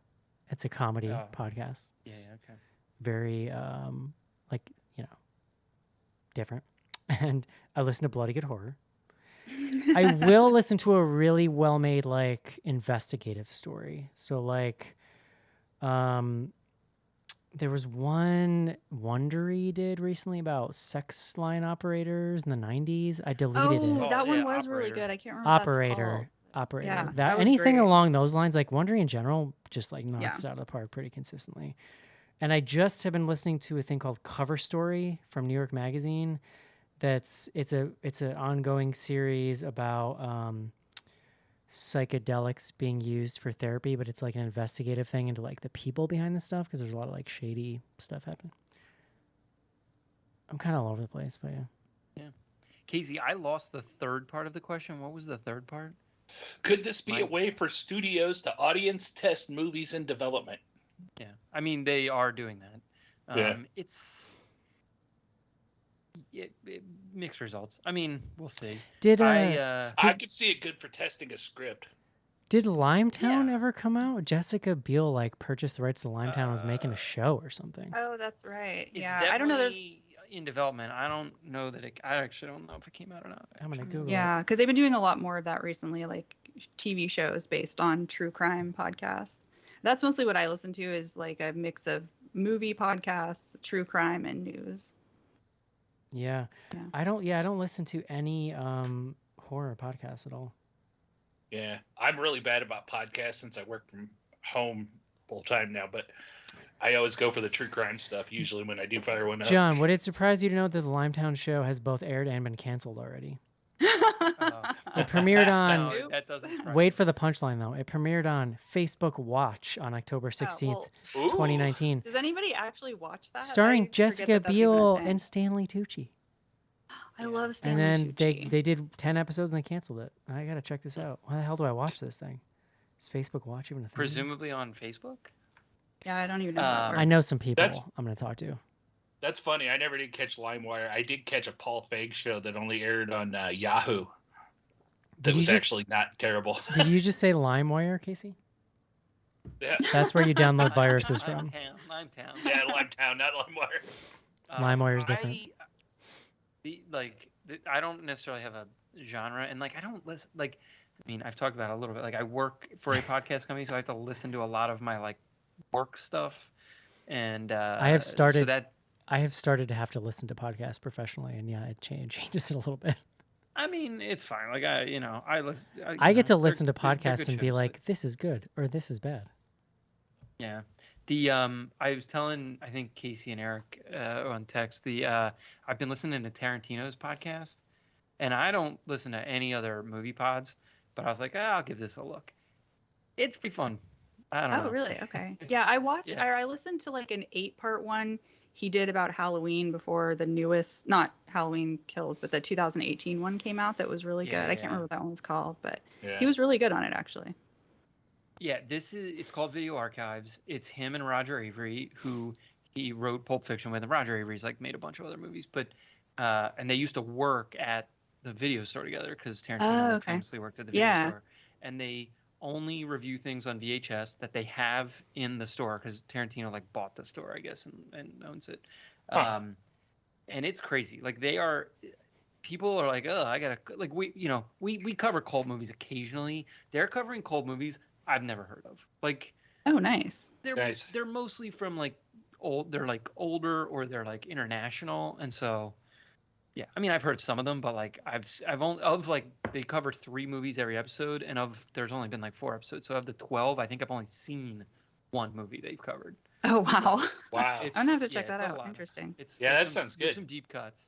It's a comedy podcast. It's okay. Very different. And I listen to Bloody Good Horror. I will listen to a really well made investigative story. So there was one Wondery did recently about sex line operators in the 90s. I deleted it. That one was really good. I can't remember what that's called. Operator. Yeah, that was anything great. along those lines, like Wondery in general, just knocks it out of the park pretty consistently. And I just have been listening to a thing called Cover Story from New York Magazine. It's an ongoing series about psychedelics being used for therapy, but it's like an investigative thing into the people behind the stuff, because there's a lot of shady stuff happening. I'm kind of all over the place, but yeah. Casey, I lost the third part of the question. What was the third part? Could this be a way for studios to audience test movies in development? Yeah, I mean they are doing that. It's mixed results. I mean, we'll see. Did I I could see it good for testing a script. did Limetown Yeah. ever come out? Jessica Biel like purchased the rights to Limetown and was making a show or something. Oh, that's right. it's Yeah, definitely I don't know. There's in development. I don't know that I actually don't know if it came out or not. I'm gonna actually. Google it. yeah, because they've been doing a lot more of that recently, like TV shows based on true crime podcasts. That's mostly what I listen to is like a mix of movie podcasts, true crime, and news. Yeah. Yeah. I don't listen to any horror podcasts at all. Yeah, I'm really bad about podcasts since I work from home full time now, but I always go for the true crime stuff usually when I do fire one up. John, would it surprise you to know that the Limetown show has both aired and been canceled already? It premiered on No, that doesn't surprise wait me. for the punchline though. It premiered on Facebook Watch on October 16th, well, Ooh. 2019. does anybody actually watch that? Starring I forget Jessica that that's even a Biel thing. and Stanley Tucci. I love And Stanley then Tucci. they did 10 episodes and they canceled it. I gotta check this out. Why the hell do I watch this thing? Is Facebook Watch even a thing? Presumably on Facebook. Yeah, I don't even know. How that I know some people That's- I'm gonna talk to. That's funny. I never did catch LimeWire. I did catch a Paul Feig show that only aired on Yahoo. That Did you was just- actually not terrible. Did you just say LimeWire, Casey? Yeah, That's where you download viruses from. Limetown. yeah, Limetown, not LimeWire. LimeWire's different. I don't necessarily have a genre, and like I don't listen. Like, I mean, I've talked about it a little bit. Like, I work for a podcast company, so I have to listen to a lot of my like work stuff. And I have so started that. I have started to have to listen to podcasts professionally, and yeah, it changes it a little bit. I mean, it's fine. Like I listen. I get to listen to they're podcasts good and be shows, but- like, "This is good" or "This is bad." Yeah. I was telling I think Casey and Eric on text I've been listening to Tarantino's podcast, and I don't listen to any other movie pods, but I was like, I'll give this a look. It's pretty fun. I don't know. Oh, really? Okay. Yeah, I watched. Yeah. I listened to like an 8-part one he did about Halloween before the newest, not Halloween Kills, but the 2018 one came out. That was really good. I can't Yeah. remember what that one was called, but Yeah. he was really good on it actually. Yeah, it's called Video Archives. It's him and Roger Avery, who he wrote Pulp Fiction with, and Roger Avery's like made a bunch of other movies, but and they used to work at the video store together because Tarantino Oh, like, okay. famously worked at the video Yeah. store, and they only review things on VHS that they have in the store because Tarantino like bought the store, I guess, and owns it. Huh. And it's crazy. Like people are like, oh, I gotta like we cover cult movies occasionally. They're covering cult movies I've never heard of. Like Oh, nice. Nice. they're mostly from like they're like older or they're like international, and so yeah, I mean I've heard some of them, but like I've only they cover 3 movies every episode, and there's only been like 4 episodes, so of the 12 I think I've only seen 1 movie they've covered. Oh, wow. Wow. It's- I'm gonna have to yeah, check that it's a out. lot. Interesting. Yeah, There's that sounds there's good. some deep cuts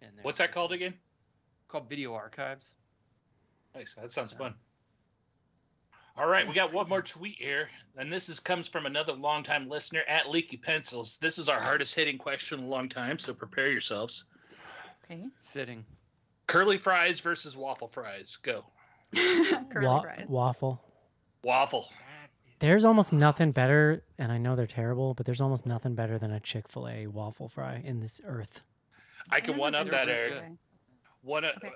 in there. What's that called again? Called Video Archives. Nice. That sounds fun. All right, we got one more tweet here, and comes from another longtime listener at Leaky Pencils. This is our hardest hitting question in a long time, so prepare yourselves. Okay. Sitting. Curly fries versus waffle fries. Go. Curly fries. Waffle. Waffle. There's almost nothing better, and I know they're terrible, but there's almost nothing better than a Chick-fil-A waffle fry in this earth. I can one up They're that, pretty Eric. good. One Okay.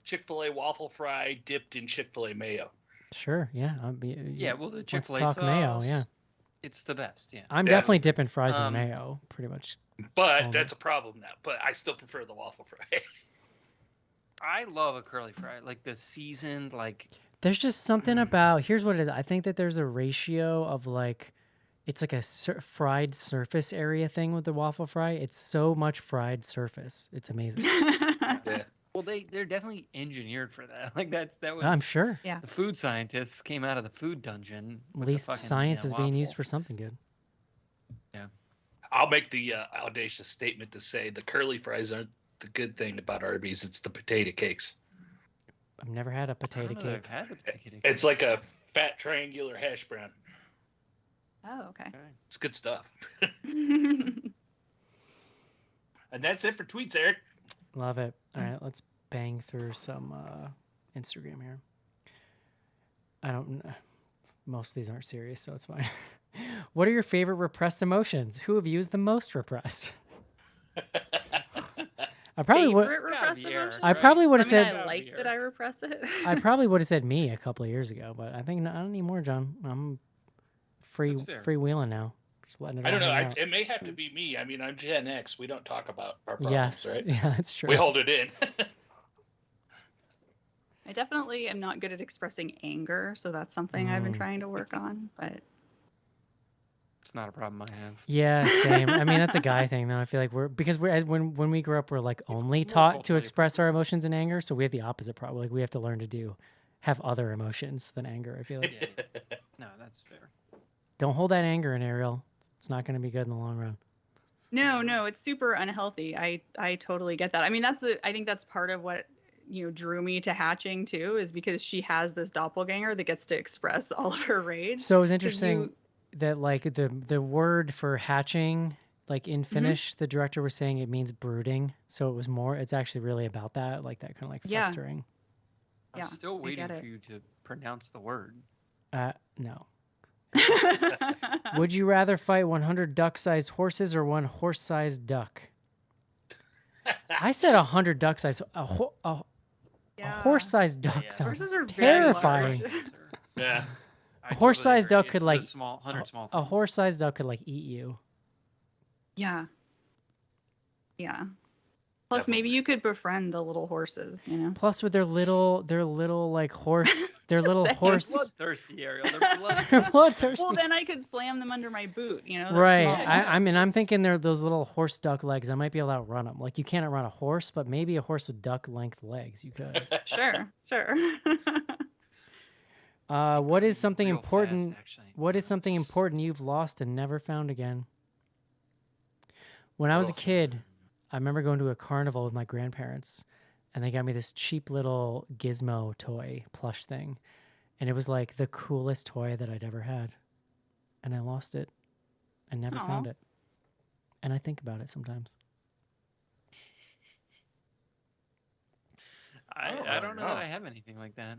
Chick-fil-A waffle fry dipped in Chick-fil-A mayo. Sure, yeah. Yeah, well the let's Chick-fil-A talk sauce, mayo, yeah. It's the best, yeah. I'm Yeah. definitely dipping fries in Um, mayo, pretty much. But Oh. that's a problem now. But I still prefer the waffle fry. I love a curly fry, like the seasoned, like There's just something about, here's what it is. I think that there's a ratio of like, it's like a fried surface area thing with the waffle fry. It's so much fried surface. It's amazing. Yeah. well, they're definitely engineered for that. Like that was. I'm sure. Yeah. The food scientists came out of the food dungeon. At with the least fucking, science is being used waffle. for something good. I'll make the audacious statement to say the curly fries aren't the good thing about Arby's. It's the potato cakes. I've never had a I potato don't know that cake. I've had the potato cake. It's like a fat triangular hash brown. Oh, okay. Okay. It's good stuff. And that's it for tweets, Eric. Love it. All right, let's bang through some Instagram here. I don't. Most of these aren't serious, so it's fine. What are your favorite repressed emotions? Who have you used the most repressed? I probably would. favorite It's gotta repressed be air, emotion? I probably would I have mean, said. I like that I repress it. I probably would have said me a couple of years ago, but I think I don't need more, John. I'm That's fair. freewheeling now. Just letting it I all don't know. hang out. It may have to be me. I mean, I'm Gen X. We don't talk about our problems, Yes, right? yeah, that's true. We hold it in. I definitely am not good at expressing anger, so that's something I've been trying to work on. But It's not a problem I have. Yeah, same. I mean, that's a guy thing, though. I feel like when we grew up, we're like only more taught to culturally express our emotions in anger, so we have the opposite problem. Like we have to learn to have other emotions than anger. I feel like Yeah. No, that's fair. don't hold that anger in, Ariel. It's not going to be good in the long run. no, it's super unhealthy. I totally get that. I mean, I think that's part of what drew me to hatching too, is because she has this doppelganger that gets to express all of her rage. So it was interesting that like the word for hatching, like in Finnish, the director was saying it means brooding. So it was more. It's actually really about that, like that kind of like Yeah. festering. I'm still I waiting get for it. you to pronounce the word. No. Would you rather fight 100 duck-sized horses or one horse-sized duck? I said 100 duck-sized. A horse-sized duck Horses sounds are very large. terrifying. Yeah. A horse-sized duck could It's the like small 100 small a things. horse-sized duck could like eat you. Yeah. Plus, maybe you could befriend the little horses. Plus, with their little like horse, their little Same. horse. Bloodthirsty, Ariel. They're bloodthirsty. They're bloodthirsty. Well, then I could slam them under my boot. They're Right. small. I mean, I'm thinking they're those little horse duck legs. I might be able to outrun them. Like you can't outrun a horse, but maybe a horse with duck length legs. You could. Sure. What is something Real important? fast, actually. What is something important you've lost and never found again? When I was a kid, I remember going to a carnival with my grandparents, and they got me this cheap little gizmo toy plush thing, and it was like the coolest toy that I'd ever had, and I lost it, and never found it, and I think about it sometimes. I don't know that I have anything like that.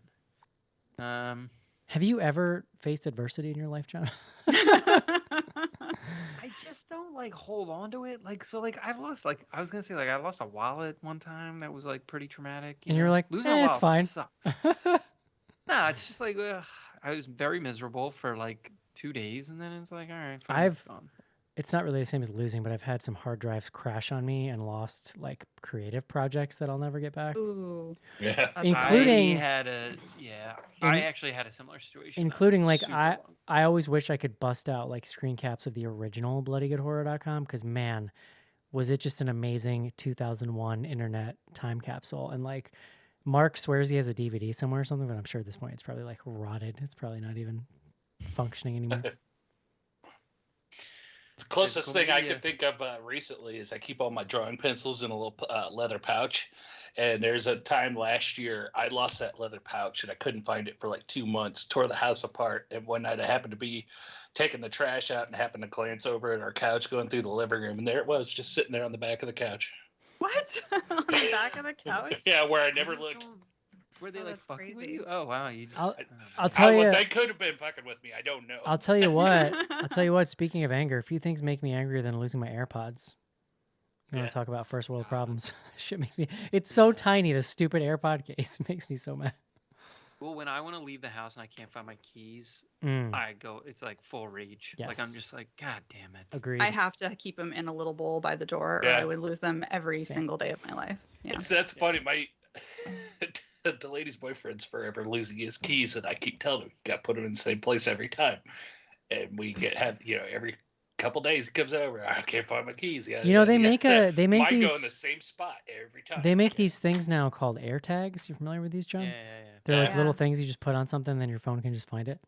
Have you ever faced adversity in your life, John? I just don't like hold on to it. I've lost I was gonna say I lost a wallet one time that was like pretty traumatic. And you're like, losing a it's wallet fine. sucks. No, it's just like I was very miserable for like 2 days, and then it's like, all right, fine, it's gone. It's not really the same as losing, but I've had some hard drives crash on me and lost like creative projects that I'll never get back. Ooh. Yeah. Including I actually had a similar situation. including like Super I long. I always wish I could bust out like screen caps of the original bloodygoodhorror.com, because man, was it just an amazing 2001 internet time capsule. And like Mark swears he has a DVD somewhere or something, but I'm sure at this point it's probably like rotted. It's probably not even functioning anymore. The closest cool thing I idea. could think of recently is I keep all my drawing pencils in a little leather pouch. And there's a time last year I lost that leather pouch and I couldn't find it for like 2 months, tore the house apart. And one night I happened to be taking the trash out and happened to glance over at our couch going through the living room. And there it was, just sitting there on the back of the couch. What? On the back of the couch? Yeah, where I never looked. Were they Oh, like that's fucking with crazy. you? Oh wow, you just. I'll tell you. They could have been fucking with me. I don't know. I'll tell you what. I'll tell you what. Speaking of anger, a few things make me angrier than losing my AirPods. You want to talk about first world problems? Shit makes me. It's so tiny. The stupid AirPod case makes me so mad. Well, when I want to leave the house and I can't find my keys, Mm, I go. It's like full rage. Like I'm Yes. just like, God damn it. agreed. I have to keep them in a little bowl by the door, or Yeah. I would lose them every Same. single day of my life. Yeah. That's funny. My the lady's boyfriend's forever losing his keys, and I keep telling him, you got to put them in the same place every time. And we every couple days he comes over, I can't find my keys. Yeah, You know, they make mine these go in the same spot every time. they make these things now called AirTags. You familiar with these, John? Yeah. They're like Yeah. little things you just put on something, then your phone can just find it.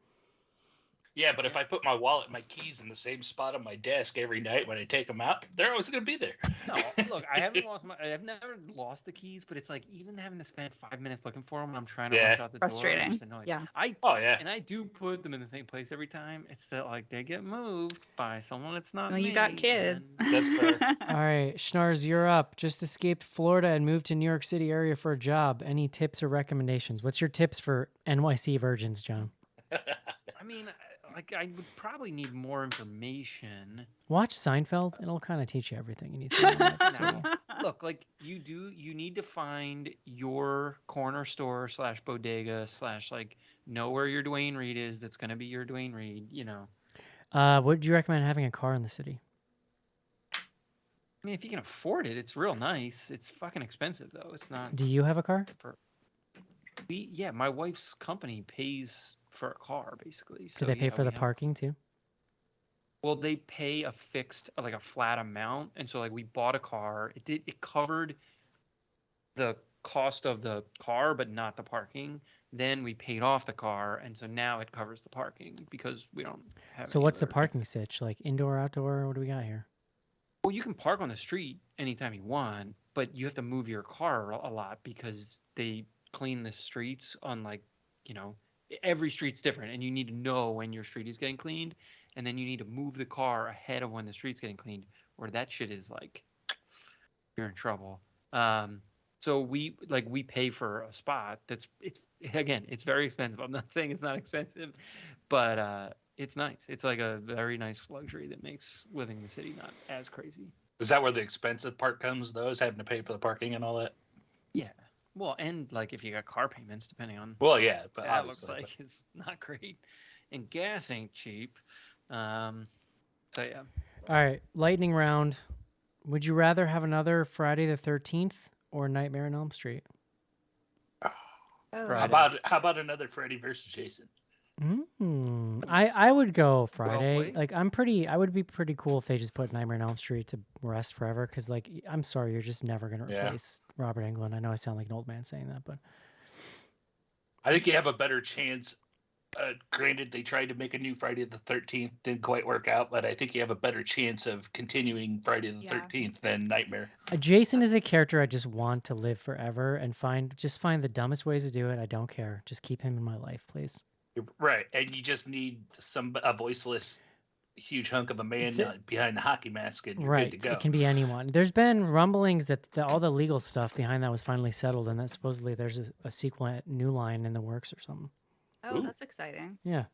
Yeah, but if I put my wallet and my keys in the same spot on my desk every night when I take them out, they're always going to be there. No, look, I've never lost the keys, but it's like even having to spend 5 minutes looking for them when I'm trying to rush out the door. it's Frustrating. just annoying. Yeah. Oh, yeah. And I do put them in the same place every time. It's that like they get moved by someone that's not Well, you me, got kids. and- That's fair. All right, Schnars, you're up. Just escaped Florida and moved to New York City area for a job. Any tips or recommendations? What's your tips for NYC virgins, John? I mean, like I would probably need more information. Watch Seinfeld. It'll kind of teach you everything you need to know about the city. Now, look, like you need to find your corner store / bodega / like know where your Dwayne Reed is. That's going to be your Dwayne Reed, you know. Would you recommend having a car in the city? I mean, if you can afford it, it's real nice. It's fucking expensive though. It's not. Do you have a car? Yeah, my wife's company pays for a car basically. Do they pay for the parking too? Well, they pay a fixed, like a flat amount, and so like we bought a car. It covered the cost of the car, but not the parking. Then we paid off the car, and so now it covers the parking because we don't have. So what's the parking sitch? Like indoor, outdoor? What do we got here? Well, you can park on the street anytime you want, but you have to move your car a lot because they clean the streets on like, you know, every street's different, and you need to know when your street is getting cleaned, and then you need to move the car ahead of when the street's getting cleaned, or that shit is like, you're in trouble. So we pay for a spot it's very expensive. I'm not saying it's not expensive, but it's nice. It's like a very nice luxury that makes living in the city not as crazy. Is that where the expensive part comes, though? Is having to pay for the parking and all that? Yeah. Well, and like if you got car payments, depending on. Well, yeah, but that looks like it's not great, and gas ain't cheap. So yeah. All right, lightning round. Would you rather have another Friday the 13th or Nightmare on Elm Street? How about another Freddy versus Jason? I would go Friday. played. Like I would be pretty cool if they just put Nightmare on Elm Street to rest forever. Because like I'm sorry, you're just never gonna replace Robert Englund. I know I sound like an old man saying that, but I think you have a better chance. Granted, they tried to make a new Friday the 13th, didn't quite work out, but I think you have a better chance of continuing Friday the 13th than Nightmare. Jason is a character I just want to live forever and find the dumbest ways to do it. I don't care. Just keep him in my life, please. Right, and you just need a voiceless, huge hunk of a man behind the hockey mask, and you're good to go. It can be anyone. There's been rumblings that all the legal stuff behind that was finally settled, and that supposedly there's a sequel at New Line in the works or something. Oh, that's exciting. Yeah.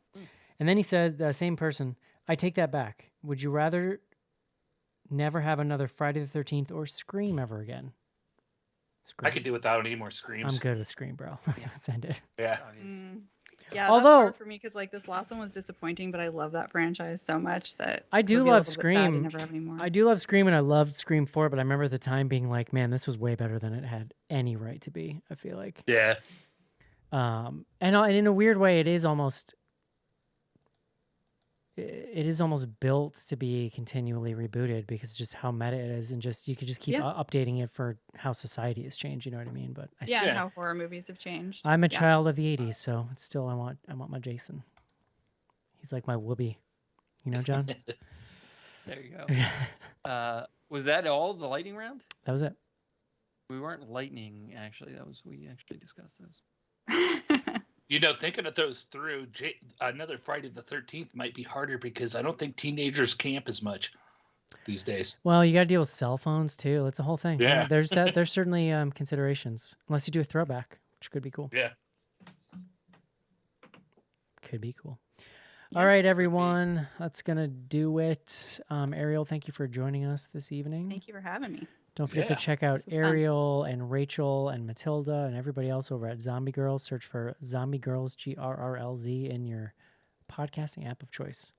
And then he said, the same person, I take that back. Would you rather never have another Friday the 13th or Scream ever again? Scream. I could do without any more Screams. I'm good with Scream, bro. Let's end it. Yeah. Yeah, Although, that's hard for me because like this last one was disappointing, but I love that franchise so much that I do love Scream. Never have any more. I do love Scream, and I loved Scream 4, but I remember at the time being like, man, this was way better than it had any right to be, I feel like. Yeah. And in a weird way, it is almost built to be continually rebooted because just how meta it is, and just you could just keep updating it for how society has changed. You know what I mean? But and how horror movies have changed. I'm a child of the '80s, so it's still I want my Jason. He's like my Whoopi, you know, John. There you go. Was that all the lightning round? That was it. We weren't lightning actually. We actually discussed those. You know, thinking of those through, another Friday the 13th might be harder because I don't think teenagers camp as much these days. Well, you got to deal with cell phones too. It's a whole thing. Yeah. There's certainly considerations, unless you do a throwback, which could be cool. Yeah. Could be cool. All right, everyone. That's going to do it. Ariel, thank you for joining us this evening. Thank you for having me. Don't forget to check out Ariel and Rachel and Matilda and everybody else over at Zombie Girls. Search for Zombie Girls, GRRLZ, in your podcasting app of choice.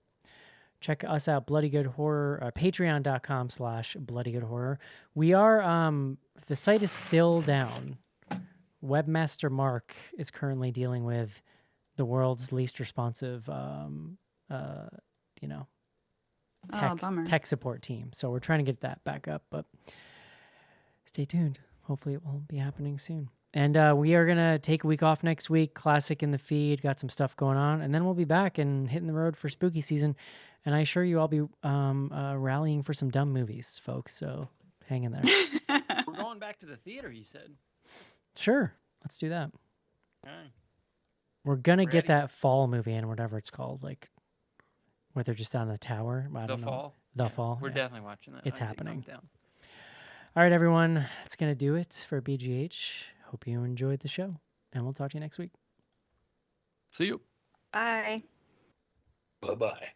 Check us out, Bloody Good Horror, patreon.com/Bloody Good Horror. We are, the site is still down. Webmaster Mark is currently dealing with the world's least responsive, tech support team. So we're trying to get that back up, but stay tuned. Hopefully it will be happening soon. And we are going to take a week off next week. Classic in the feed. Got some stuff going on. And then we'll be back and hitting the road for spooky season. And I assure you I'll be rallying for some dumb movies, folks. So hang in there. We're going back to the theater, you said. Sure. Let's do that. All right. We're going to get that fall movie in, whatever it's called. Like, where they're just on a tower. I don't know. Fall? The Fall. We're definitely watching that. It's happening. All right, everyone. That's going to do it for BGH. Hope you enjoyed the show, and we'll talk to you next week. See you. Bye. Bye-bye.